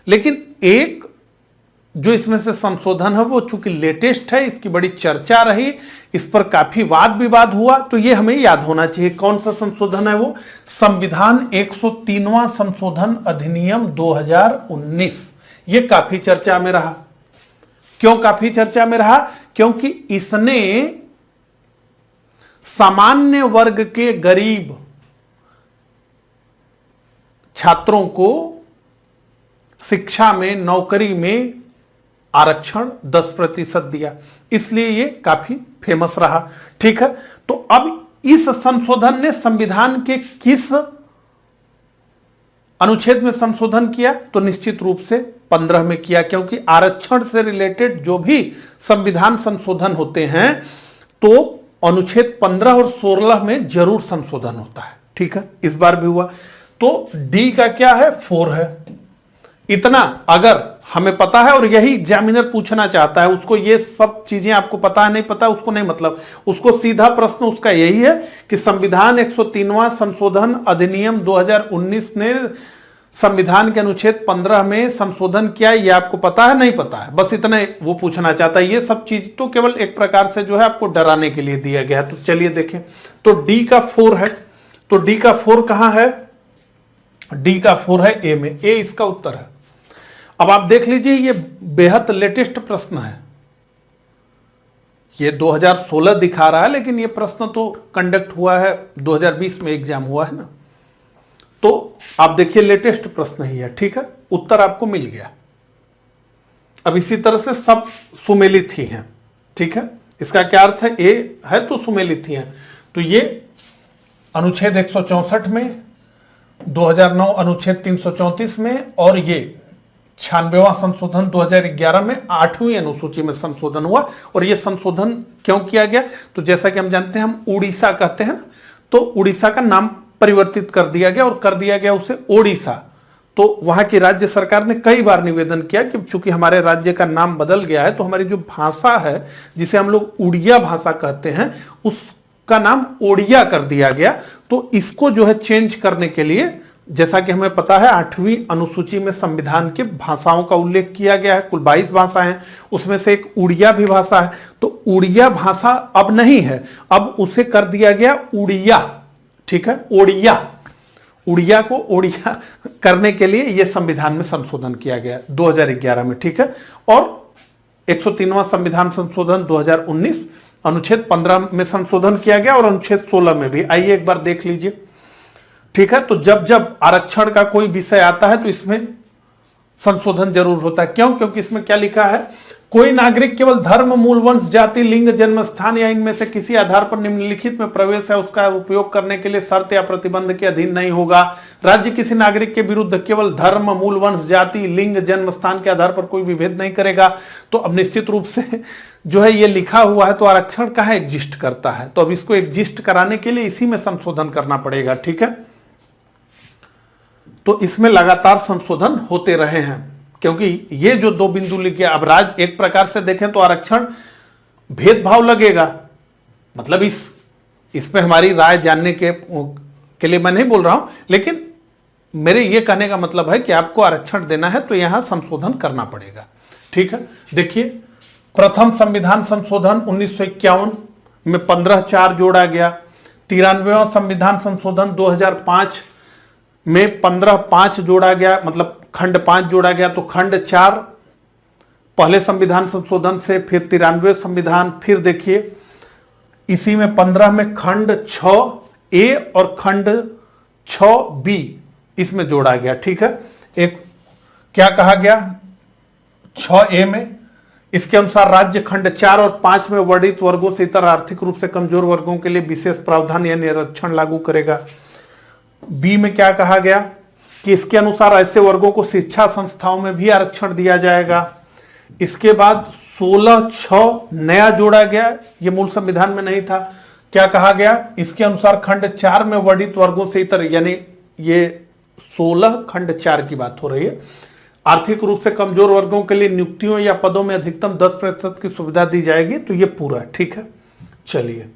A: लेकिन एक जो इसमें से संशोधन है वो चूंकि लेटेस्ट है, इसकी बड़ी चर्चा रही, इस पर काफी वाद विवाद हुआ, तो ये हमें याद होना चाहिए। कौन सा संशोधन है वो? संविधान 103वां संशोधन अधिनियम 2019। ये काफी चर्चा में रहा। क्यों काफी चर्चा में रहा? क्योंकि इसने सामान्य वर्ग के गरीब छात्रों को शिक्षा में, नौकरी में आरक्षण 10% दिया, इसलिए ये काफी फेमस रहा। ठीक है, तो अब इस संशोधन ने संविधान के किस अनुच्छेद में संशोधन किया? तो निश्चित रूप से 15 में किया, क्योंकि आरक्षण से रिलेटेड जो भी संविधान संशोधन होते हैं तो अनुच्छेद 15 और 16 में जरूर संशोधन होता है। ठीक है, इस बार भी हुआ। तो डी का क्या है? 4 है। इतना अगर हमें पता है, और यही एग्जामिनर पूछना चाहता है, उसको ये सब चीजें आपको पता है नहीं पता उसको नहीं मतलब, उसको सीधा प्रश्न उसका यही है कि संविधान 103वां संशोधन अधिनियम 2019 ने संविधान के अनुच्छेद 15 में संशोधन किया, ये आपको पता है नहीं पता है, बस इतना वो पूछना चाहता है। ये सब चीज तो केवल एक प्रकार से जो है आपको डराने के लिए दिया गया है। तो चलिए देखें, तो डी का 4 है। तो डी का 4 कहां है? डी का 4 है ए में, ए इसका उत्तर है। अब आप देख लीजिए, ये बेहद लेटेस्ट प्रश्न है, ये 2016 दिखा रहा है, लेकिन ये प्रश्न तो कंडक्ट हुआ है 2020 में, एग्जाम हुआ है ना। तो आप देखिए लेटेस्ट प्रश्न ही है। ठीक है, उत्तर आपको मिल गया। अब इसी तरह से सब सुमेलित ही हैं। ठीक है, इसका क्या अर्थ है? ए है तो सुमेलित ही है। तो ये अनुच्छेद 164 में, 2009 अनुच्छेद 334 में, और ये 96वां संशोधन 2011 में 8वीं अनुसूची में संशोधन हुआ। और यह संशोधन क्यों किया गया? तो जैसा कि हम जानते हैं, हम उड़ीसा कहते हैं ना, तो उड़ीसा का नाम परिवर्तित कर दिया गया और कर दिया गया उसे ओडिशा। तो वहां की राज्य सरकार ने कई बार निवेदन किया कि चूंकि हमारे राज्य का नाम बदल गया है तो हमारी जो भाषा है, जिसे हम लोग उड़िया भाषा कहते हैं, उसका नाम ओडिया कर दिया गया। तो इसको जो है चेंज करने के लिए, जैसा कि हमें पता है 8वीं अनुसूची में संविधान के भाषाओं का उल्लेख किया गया है, कुल 22 भाषाएं हैं, उसमें से एक उड़िया भी भाषा है। तो उड़िया भाषा अब नहीं है, अब उसे कर दिया गया उड़िया। ठीक है, ओडिया, उड़िया को ओडिया करने के लिए यह संविधान में संशोधन किया गया 2011 में। ठीक है, और 103वां संविधान संशोधन 2019 अनुच्छेद 15 में संशोधन किया गया और अनुच्छेद 16 में भी। आइए एक बार देख लीजिए। ठीक है, तो जब जब आरक्षण का कोई विषय आता है तो इसमें संशोधन जरूर होता है। क्यों? क्योंकि इसमें क्या लिखा है? कोई नागरिक केवल धर्म, मूल वंश, जाति, लिंग, जन्म स्थान या इनमें से किसी आधार पर निम्नलिखित में प्रवेश है उसका उपयोग करने के लिए शर्त या प्रतिबंध के अधीन नहीं होगा। राज्य किसी नागरिक के विरुद्ध केवल धर्म, मूल वंश, जाति, लिंग, जन्म स्थान के आधार पर कोई विभेद नहीं करेगा। तो अब निश्चित रूप से जो है ये लिखा हुआ है, तो आरक्षण कहाँ एग्जिस्ट करता है? तो अब इसको एग्जिस्ट कराने के लिए इसी में संशोधन करना पड़ेगा। ठीक है, तो इसमें लगातार संशोधन होते रहे हैं, क्योंकि ये जो 2 बिंदु लिखे, अब राज्य एक प्रकार से देखें तो आरक्षण भेदभाव लगेगा, मतलब इसमें हमारी राय जानने के लिए मैं नहीं बोल रहा हूं, लेकिन मेरे ये कहने का मतलब है कि आपको आरक्षण देना है तो यहां संशोधन करना पड़ेगा। ठीक है, देखिए प्रथम संविधान संशोधन 1951 में 15/4 जोड़ा गया। 93वां संविधान संशोधन 2005 में 15/5 जोड़ा गया, मतलब खंड 5 जोड़ा गया। तो खंड 4 पहले संविधान संशोधन से, फिर 93वें संविधान, फिर देखिए इसी में 15 में खंड 6A और खंड 6B इसमें जोड़ा गया। ठीक है, एक क्या कहा गया 6A में, इसके अनुसार राज्य खंड 4 और 5 में वर्णित वर्गों से इतर आर्थिक रूप से कमजोर वर्गों के लिए विशेष प्रावधान या निरीक्षण लागू करेगा। बी में क्या कहा गया कि इसके अनुसार ऐसे वर्गों को शिक्षा संस्थाओं में भी आरक्षण दिया जाएगा। इसके बाद 16(6) नया जोड़ा गया, ये मूल संविधान में नहीं था। क्या कहा गया, इसके अनुसार खंड 4 में वर्णित वर्गों से इतर, यानी ये 16 खंड 4 की बात हो रही है, आर्थिक रूप से कमजोर वर्गों के लिए नियुक्तियों या पदों में अधिकतम 10% की सुविधा दी जाएगी। तो ये पूरा ठीक है। चलिए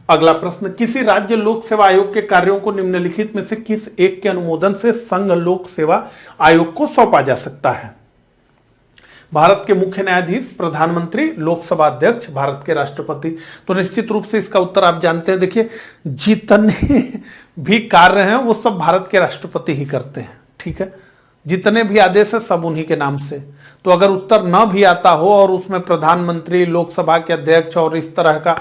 A: अगला प्रश्न, किसी राज्य लोक सेवा आयोग के कार्यों को निम्नलिखित में से किस एक के अनुमोदन से संघ लोक सेवा आयोग को सौंपा जा सकता है? भारत के मुख्य न्यायाधीश, प्रधानमंत्री, लोकसभा अध्यक्ष, भारत के राष्ट्रपति। तो निश्चित रूप से इसका उत्तर आप जानते हैं। देखिए जितने भी कार्य हैं वो सब भारत के राष्ट्रपति ही करते हैं। ठीक है, जितने भी आदेश है सब उन्हीं के नाम से। तो अगर उत्तर न भी आता हो और उसमें प्रधानमंत्री, लोकसभा के अध्यक्ष और इस तरह का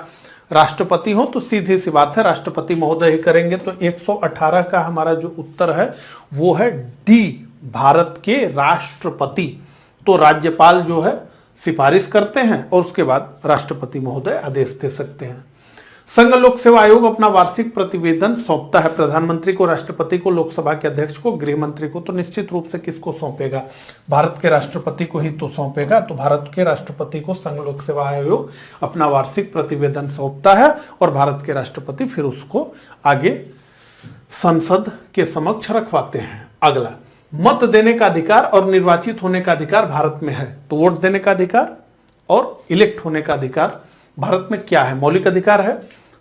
A: राष्ट्रपति हो तो सीधी सी बात है राष्ट्रपति महोदय ही करेंगे। तो 118 का हमारा जो उत्तर है वो है डी, भारत के राष्ट्रपति। तो राज्यपाल जो है सिफारिश करते हैं और उसके बाद राष्ट्रपति महोदय आदेश दे सकते हैं। संघ लोक सेवा आयोग अपना वार्षिक प्रतिवेदन सौंपता है प्रधानमंत्री को, राष्ट्रपति को, लोकसभा के अध्यक्ष को, गृह मंत्री को। तो निश्चित रूप से किसको सौंपेगा? भारत के राष्ट्रपति को ही तो सौंपेगा। तो भारत के राष्ट्रपति को संघ लोक सेवा आयोग अपना वार्षिक प्रतिवेदन सौंपता है और भारत के राष्ट्रपति फिर उसको आगे संसद के समक्ष रखवाते हैं। अगला, मत देने का अधिकार और निर्वाचित होने का अधिकार भारत में है। तो वोट देने का अधिकार और इलेक्ट होने का अधिकार भारत में क्या है? मौलिक अधिकार है,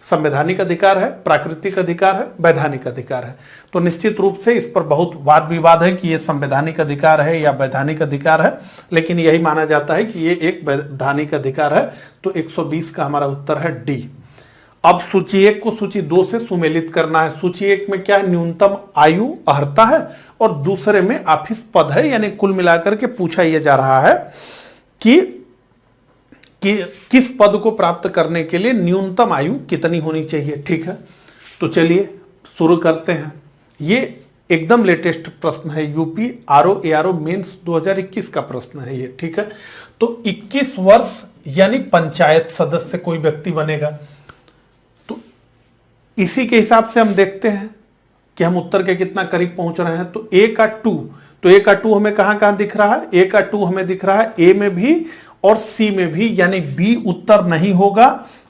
A: संवैधानिक अधिकार है, प्राकृतिक अधिकार है, वैधानिक अधिकार है। तो निश्चित रूप से इस पर बहुत वाद विवाद है कि ये संवैधानिक अधिकार है या वैधानिक अधिकार है, लेकिन यही माना जाता है कि ये एक वैधानिक अधिकार है। तो 120 का हमारा उत्तर है डी। अब सूची 1 को सूची 2 से सुमेलित करना है। सूची 1 में क्या है? न्यूनतम आयु अर्हता है और दूसरे में ऑफिस पद है, यानी कुल मिलाकर के पूछा यह जा रहा है कि किस पद को प्राप्त करने के लिए न्यूनतम आयु कितनी होनी चाहिए। ठीक है, तो चलिए शुरू करते हैं। ये एकदम लेटेस्ट प्रश्न है, यूपी आरओ एआरओ मेंस 2021 का प्रश्न है ये। ठीक है, तो 21 वर्ष यानी पंचायत सदस्य कोई व्यक्ति बनेगा। तो इसी के हिसाब से हम देखते हैं कि हम उत्तर के कितना करीब पहुंच रहे हैं। तो ए का 2, तो ए का 2 हमें कहां कहां दिख रहा है? ए का 2 हमें दिख रहा है ए में भी और सी में भी, यानी बी उत्तर नहीं होगा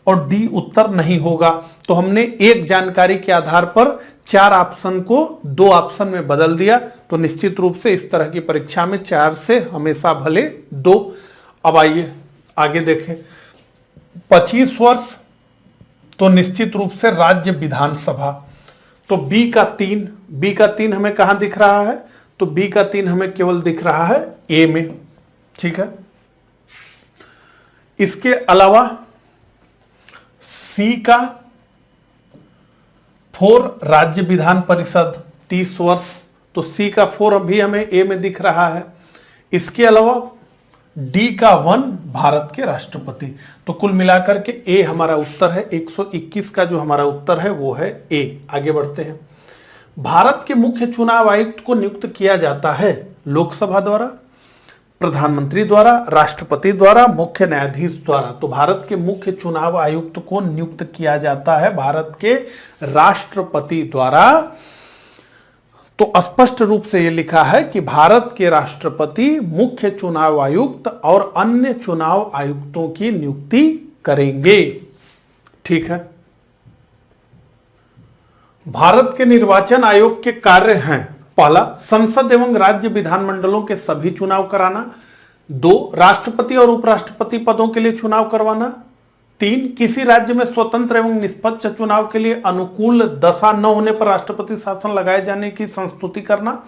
A: और डी उत्तर नहीं होगा। तो हमने एक जानकारी के आधार पर 4 ऑप्शन को 2 ऑप्शन में बदल दिया। तो निश्चित रूप से इस तरह की परीक्षा में 4 से हमेशा भले 2। अब आइए आगे देखें। 25 वर्ष, तो निश्चित रूप से राज्य विधानसभा। तो बी का 3 हमें कहां दिख रहा है? तो बी का 3 हमें केवल दिख रहा है ए में। ठीक है, इसके अलावा सी का 4 राज्य विधान परिषद 30 वर्ष। तो सी का 4 अभी हमें ए में दिख रहा है। इसके अलावा डी का 1 भारत के राष्ट्रपति। तो कुल मिलाकर के ए हमारा उत्तर है। 121 का जो हमारा उत्तर है वो है ए। आगे बढ़ते हैं। भारत के मुख्य चुनाव आयुक्त को नियुक्त किया जाता है लोकसभा द्वारा, प्रधानमंत्री द्वारा, राष्ट्रपति द्वारा, मुख्य न्यायाधीश द्वारा। तो भारत के मुख्य चुनाव आयुक्त को नियुक्त किया जाता है भारत के राष्ट्रपति द्वारा। तो स्पष्ट रूप से यह लिखा है कि भारत के राष्ट्रपति मुख्य चुनाव आयुक्त और अन्य चुनाव आयुक्तों की नियुक्ति करेंगे। ठीक है, भारत के निर्वाचन आयोग के कार्य हैं, पहला, संसद एवं राज्य विधानमंडलों के सभी चुनाव कराना। 2, राष्ट्रपति और उपराष्ट्रपति पदों के लिए चुनाव करवाना। 3, किसी राज्य में स्वतंत्र एवं निष्पक्ष चुनाव के लिए अनुकूल दशा न होने पर राष्ट्रपति शासन लगाए जाने की संस्तुति करना।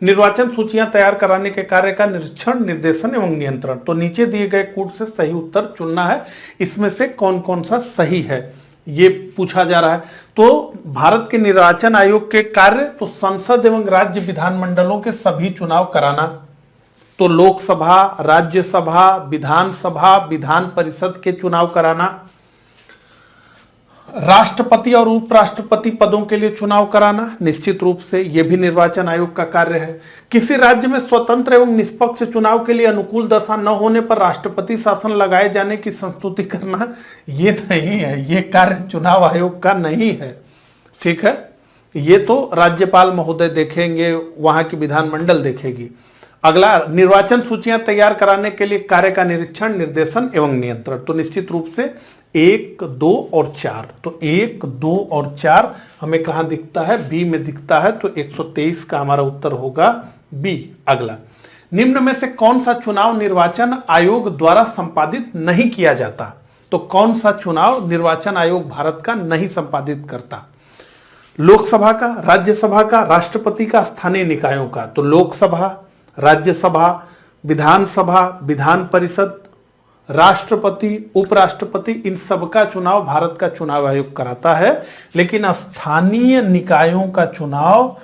A: निर्वाचन सूचियां तैयार कराने के कार्य का निरीक्षण, निर्देशन एवं नियंत्रण। तो नीचे दिए गए कूट से सही उत्तर चुनना है। इसमें से कौन कौन सा सही है ये पूछा जा रहा है। तो भारत के निर्वाचन आयोग के कार्य, तो संसद एवं राज्य विधानमंडलों के सभी चुनाव कराना, तो लोकसभा, राज्यसभा, विधानसभा, विधान परिषद के चुनाव कराना, राष्ट्रपति और उपराष्ट्रपति पदों के लिए चुनाव कराना, निश्चित रूप से यह भी निर्वाचन आयोग का कार्य है। किसी राज्य में स्वतंत्र एवं निष्पक्ष चुनाव के लिए अनुकूल दशा न होने पर राष्ट्रपति शासन लगाए जाने की संस्तुति करना, ये नहीं है, ये कार्य चुनाव आयोग का नहीं है। ठीक है, ये तो राज्यपाल महोदय देखेंगे, वहां की विधानमंडल देखेगी। अगला, निर्वाचन सूचियां तैयार कराने के लिए कार्य का निरीक्षण, निर्देशन एवं नियंत्रण, तो निश्चित रूप से 1, 2 और 4, तो 1, 2 और 4 हमें कहां दिखता है? बी में दिखता है, तो 123 का हमारा उत्तर होगा बी। अगला, निम्न में से कौन सा चुनाव निर्वाचन आयोग द्वारा संपादित नहीं किया जाता? तो कौन सा चुनाव निर्वाचन आयोग भारत का नहीं संपादित करता? लोकसभा का, राज्यसभा का, राष्ट्रपति का, स्थानीय निकायों का, तो लोकसभा, राज्यसभा, विधानसभा, विधान परिषद, राष्ट्रपति, उपराष्ट्रपति, इन सब का चुनाव भारत का चुनाव आयोग कराता है। लेकिन स्थानीय निकायों का चुनाव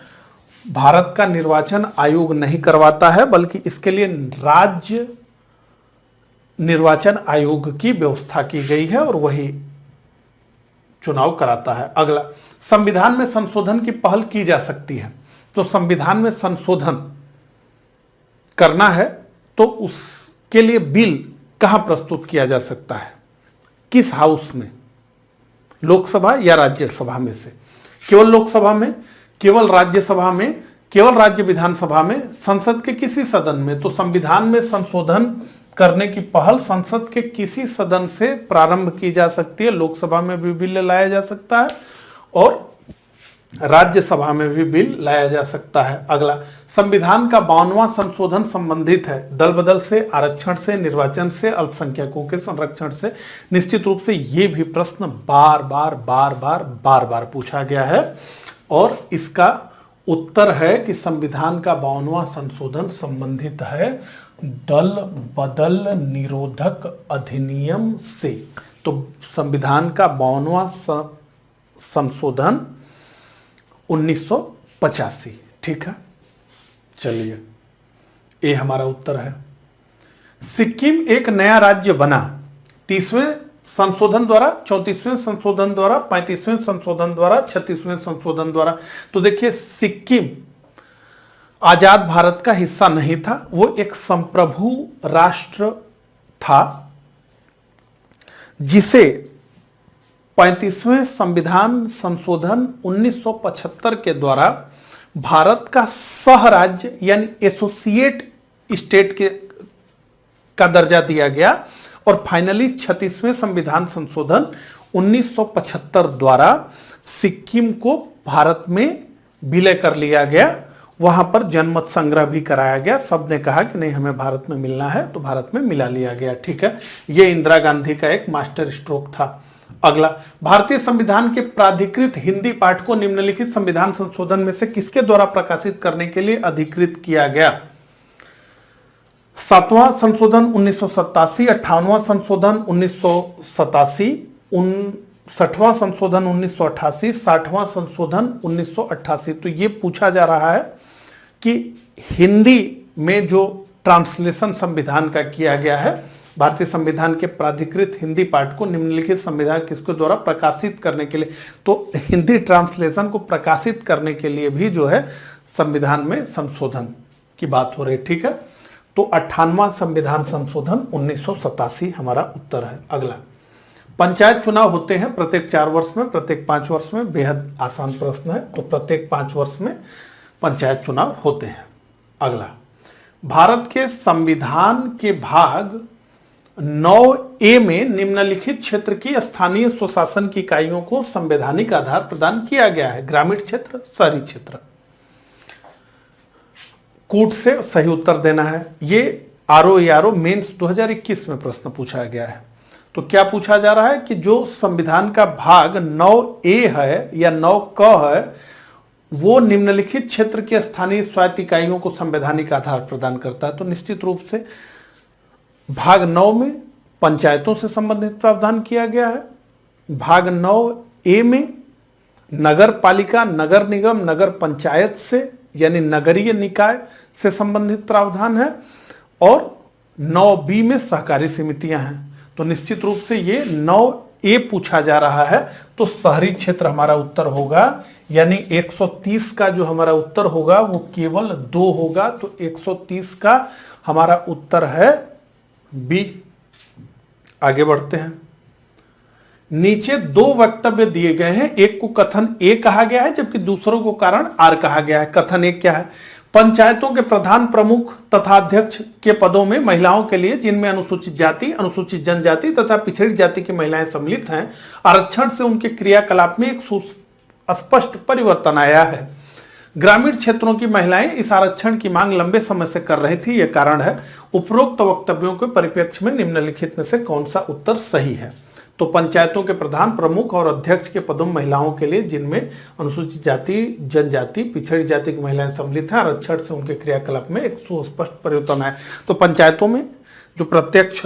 A: भारत का निर्वाचन आयोग नहीं करवाता है, बल्कि इसके लिए राज्य निर्वाचन आयोग की व्यवस्था की गई है और वही चुनाव कराता है। अगला, संविधान में संशोधन की पहल की जा सकती है, तो संविधान में संशोधन करना है तो उसके लिए बिल कहां प्रस्तुत किया जा सकता है? किस हाउस में? लोकसभा या राज्यसभा में से? केवल लोकसभा में, केवल राज्यसभा में, केवल राज्य विधानसभा में, संसद के किसी सदन में? तो संविधान में संशोधन करने की पहल संसद के किसी सदन से प्रारंभ की जा सकती है। लोकसभा में भी बिल लाया जा सकता है और राज्यसभा में भी बिल लाया जा सकता है। अगला, संविधान का 52वां संशोधन संबंधित है दल बदल से, आरक्षण से, निर्वाचन से, अल्पसंख्यकों के संरक्षण से। निश्चित रूप से ये भी प्रश्न बार बार पूछा गया है और इसका उत्तर है कि संविधान का 52वां संशोधन संबंधित है दल बदल निरोधक अधिनियम से। तो संविधान का 52वां संशोधन 1985। ठीक है, चलिए ये हमारा उत्तर है। सिक्किम एक नया राज्य बना 30वें संशोधन द्वारा, 34वें संशोधन द्वारा, 35वें संशोधन द्वारा, 36वें संशोधन द्वारा। तो देखिए, सिक्किम आजाद भारत का हिस्सा नहीं था, वो एक संप्रभु राष्ट्र था जिसे 35वें संविधान संशोधन 1975 के द्वारा भारत का सह राज्य यानी एसोसिएट स्टेट का दर्जा दिया गया और फाइनली 36वें संविधान संशोधन 1975 द्वारा सिक्किम को भारत में विलय कर लिया गया। वहां पर जनमत संग्रह भी कराया गया, सबने कहा कि नहीं हमें भारत में मिलना है, तो भारत में मिला लिया गया। ठीक है, यह इंदिरा गांधी का एक मास्टर स्ट्रोक था। अगला, भारतीय संविधान के प्राधिकृत हिंदी पाठ को निम्नलिखित संविधान संशोधन में से किसके द्वारा प्रकाशित करने के लिए अधिकृत किया गया? 7वां संशोधन 1987, 58वां संशोधन 1987, 59वां संशोधन 1988, 60वां संशोधन 1988। तो ये पूछा जा रहा है कि हिंदी में जो ट्रांसलेशन संविधान का किया गया है, भारतीय संविधान के प्राधिकृत हिंदी पाठ को निम्नलिखित संविधान किसके द्वारा प्रकाशित करने के लिए, तो हिंदी ट्रांसलेशन को प्रकाशित करने के लिए भी जो है संविधान में संशोधन की बात हो रही। ठीक है, तो 58वां संविधान संशोधन 1987 हमारा उत्तर है। अगला, पंचायत चुनाव होते हैं प्रत्येक 4 वर्ष में, प्रत्येक 5 वर्ष में। बेहद आसान प्रश्न है, तो प्रत्येक 5 वर्ष में पंचायत चुनाव होते हैं। अगला, भारत के संविधान के भाग 9A में निम्नलिखित क्षेत्र की स्थानीय स्वशासन की इकाइयों को संवैधानिक आधार प्रदान किया गया है। ग्रामीण क्षेत्र, शहरी क्षेत्र। कूट से सही उत्तर देना है। ये ROARO मेंस 2021 में प्रश्न पूछा गया है। तो क्या पूछा जा रहा है कि जो संविधान का भाग 9A है या 9क है, वो निम्नलिखित क्षेत्र की स्थानीय स्वायत्त इकाइयों को संवैधानिक आधार प्रदान करता है। तो निश्चित रूप से भाग 9 में पंचायतों से संबंधित प्रावधान किया गया है, भाग 9A में नगर पालिका, नगर निगम, नगर पंचायत से यानी नगरीय निकाय से संबंधित प्रावधान है, और 9B में सहकारी समितियां हैं। तो निश्चित रूप से ये 9A पूछा जा रहा है, तो शहरी क्षेत्र हमारा उत्तर होगा, यानी 130 का जो हमारा उत्तर होगा वो केवल 2 होगा। तो 130 का हमारा उत्तर है बी। आगे बढ़ते हैं। नीचे 2 वक्तव्य दिए गए हैं, एक को कथन ए कहा गया है जबकि दूसरों को कारण आर कहा गया है। कथन ए क्या है? पंचायतों के प्रधान, प्रमुख तथा अध्यक्ष के पदों में महिलाओं के लिए, जिनमें अनुसूचित जाति, अनुसूचित जनजाति तथा पिछड़ी जाति की महिलाएं सम्मिलित हैं, आरक्षण से उनके क्रियाकलाप में एक सुस्पष्ट परिवर्तन आया है। ग्रामीण क्षेत्रों की महिलाएं इस आरक्षण की मांग लंबे समय से कर रही थी, यह कारण है। उपरोक्त वक्तव्यों के परिप्रेक्ष्य में निम्नलिखित में से कौन सा उत्तर सही है? तो पंचायतों के प्रधान, प्रमुख और अध्यक्ष के पदों में महिलाओं के लिए, जिनमें अनुसूचित जाति, जनजाति, पिछड़ी जाति की महिलाएं सम्मिलित हैं, आरक्षण से उनके क्रियाकलाप में एक सुस्पष्ट परिवर्तन है। तो पंचायतों में जो प्रत्यक्ष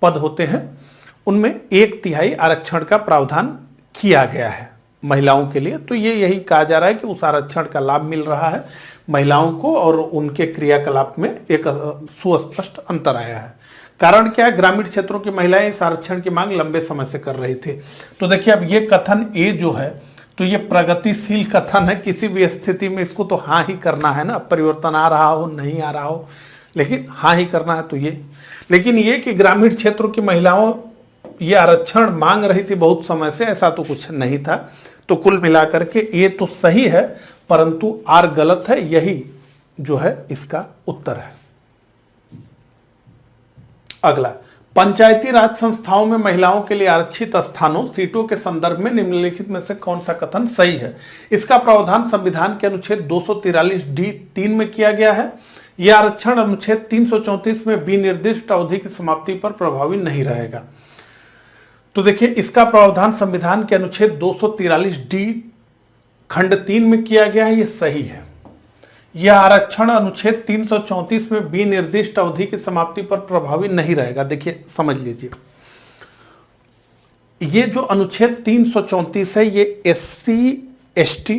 A: पद होते हैं उनमें 1/3 आरक्षण का प्रावधान किया गया है महिलाओं के लिए। तो ये यही कहा जा रहा है कि उस आरक्षण का लाभ मिल रहा है महिलाओं को, और उनके क्रियाकलाप में एक सुस्पष्ट अंतर आया है। कारण क्या है? ग्रामीण क्षेत्रों की महिलाएं इस आरक्षण की मांग लंबे समय से कर रही थी। तो देखिए, अब ये कथन ए जो है, तो ये प्रगतिशील कथन है। किसी भी स्थिति में इसको तो हाँ ही करना है ना, परिवर्तन आ रहा हो नहीं आ रहा हो, लेकिन हाँ ही करना है। तो ये, लेकिन ये कि ग्रामीण क्षेत्रों की महिलाओं ये आरक्षण मांग रही थी बहुत समय से, ऐसा तो कुछ नहीं था। तो कुल मिलाकर के ये तो सही है, परंतु आर गलत है। यही जो है इसका उत्तर है। अगला, पंचायती राज संस्थाओं में महिलाओं के लिए आरक्षित स्थानों, सीटों के संदर्भ में निम्नलिखित में से कौन सा कथन सही है? इसका प्रावधान संविधान के अनुच्छेद 243D(3) में किया गया है। यह आरक्षण अनुच्छेद 334 में विनिर्दिष्ट अवधि की समाप्ति पर प्रभावी नहीं रहेगा। तो देखिए, इसका प्रावधान संविधान के अनुच्छेद 243D खंड 3 में किया गया है, यह सही है। यह आरक्षण अनुच्छेद 334 में विनिर्दिष्ट अवधि की समाप्ति पर प्रभावी नहीं रहेगा। देखिए, समझ लीजिए, ये जो अनुच्छेद 334 है ये SC/ST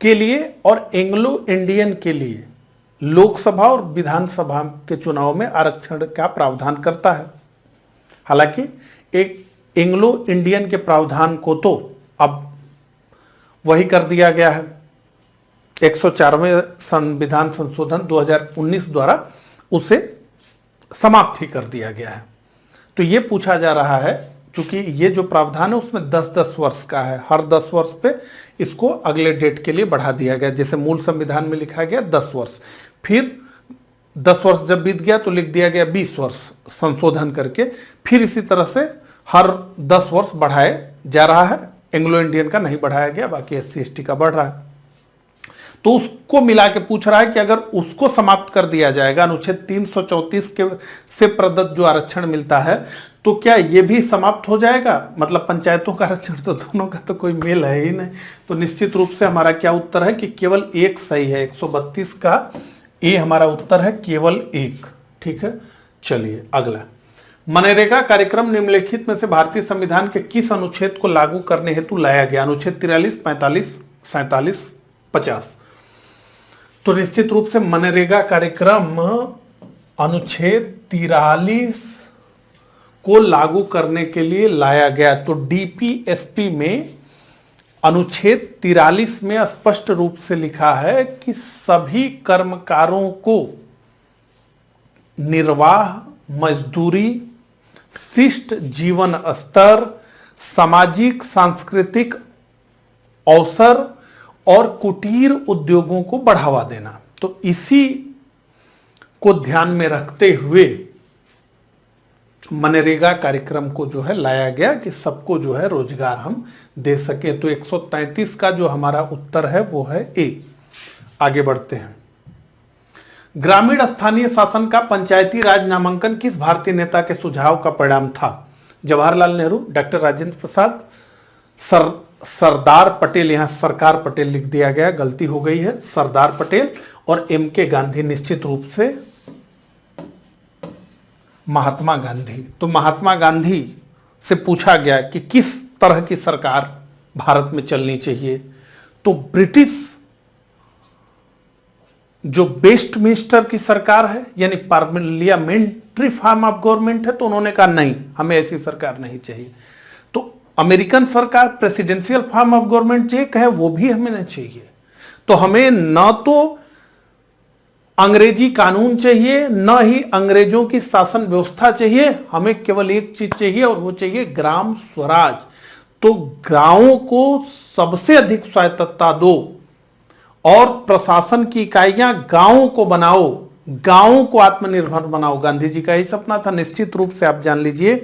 A: के लिए और एंग्लो इंडियन के लिए लोकसभा और विधानसभा के चुनाव में आरक्षण का प्रावधान करता है। हालांकि एक एंग्लो इंडियन के प्रावधान को तो अब वही कर दिया गया है, 104वें संविधान संशोधन 2019 द्वारा उसे समाप्त ही कर दिया गया है। तो ये पूछा जा रहा है, चूंकि ये जो प्रावधान है उसमें 10-10 वर्ष का है, हर 10 वर्ष पे इसको अगले डेट के लिए बढ़ा दिया गया। जैसे मूल संविधान में लिखा गया 10 वर्ष, फिर 10 वर्ष जब बीत गया तो लिख दिया गया 20 वर्ष संशोधन करके, फिर इसी तरह से हर 10 वर्ष बढ़ाए जा रहा है। एंग्लो इंडियन का नहीं बढ़ाया गया, बाकी SC/ST का बढ़ रहा है। तो उसको मिला के पूछ रहा है कि अगर उसको समाप्त कर दिया जाएगा, अनुच्छेद 334 के से प्रदत्त जो आरक्षण मिलता है, तो क्या ये भी समाप्त हो जाएगा? मतलब पंचायतों का आरक्षण, तो दोनों का तो कोई मेल है ही नहीं। तो निश्चित रूप से हमारा क्या उत्तर है कि केवल एक सही है। 132 का ए हमारा उत्तर है, केवल एक। ठीक है, चलिए अगला। मनरेगा कार्यक्रम निम्नलिखित में से भारतीय संविधान के किस अनुच्छेद को लागू करने हेतु लाया गया? अनुच्छेद 43, 45, 47, 50। तो निश्चित रूप से मनरेगा कार्यक्रम अनुच्छेद 43 को लागू करने के लिए लाया गया। तो DPSP में अनुच्छेद 43 में स्पष्ट रूप से लिखा है कि सभी कर्मकारों को निर्वाह, मजदूरी, शिष्ट जीवन स्तर, सामाजिक सांस्कृतिक अवसर और कुटीर उद्योगों को बढ़ावा देना। तो इसी को ध्यान में रखते हुए मनरेगा कार्यक्रम को जो है लाया गया कि सबको जो है रोजगार हम दे सके। तो 133 का जो हमारा उत्तर है वो है ए। आगे बढ़ते हैं। ग्रामीण स्थानीय शासन का पंचायती राज नामांकन किस भारतीय नेता के सुझाव का परिणाम था? जवाहरलाल नेहरू, डॉक्टर राजेंद्र प्रसाद, सरदार पटेल। यहां सरकार पटेल लिख दिया गया, गलती हो गई है, सरदार पटेल और MK गांधी। निश्चित रूप से महात्मा गांधी। तो महात्मा गांधी से पूछा गया कि किस तरह की सरकार भारत में चलनी चाहिए, तो ब्रिटिश जो वेस्टमिंस्टर की सरकार है यानी पार्लियामेंट्री फॉर्म ऑफ गवर्नमेंट है, तो उन्होंने कहा नहीं, हमें ऐसी सरकार नहीं चाहिए। तो अमेरिकन सरकार प्रेसिडेंशियल फॉर्म ऑफ गवर्नमेंट जो कहे वो भी हमें नहीं चाहिए। तो हमें न तो अंग्रेजी कानून चाहिए, न ही अंग्रेजों की शासन व्यवस्था चाहिए, हमें केवल एक चीज चाहिए और वो चाहिए ग्राम स्वराज। तो गांवों को सबसे अधिक स्वायत्तता दो और प्रशासन की इकाइयां गांवों को बनाओ, गांवों को आत्मनिर्भर बनाओ। गांधी जी का ही सपना था। निश्चित रूप से आप जान लीजिए,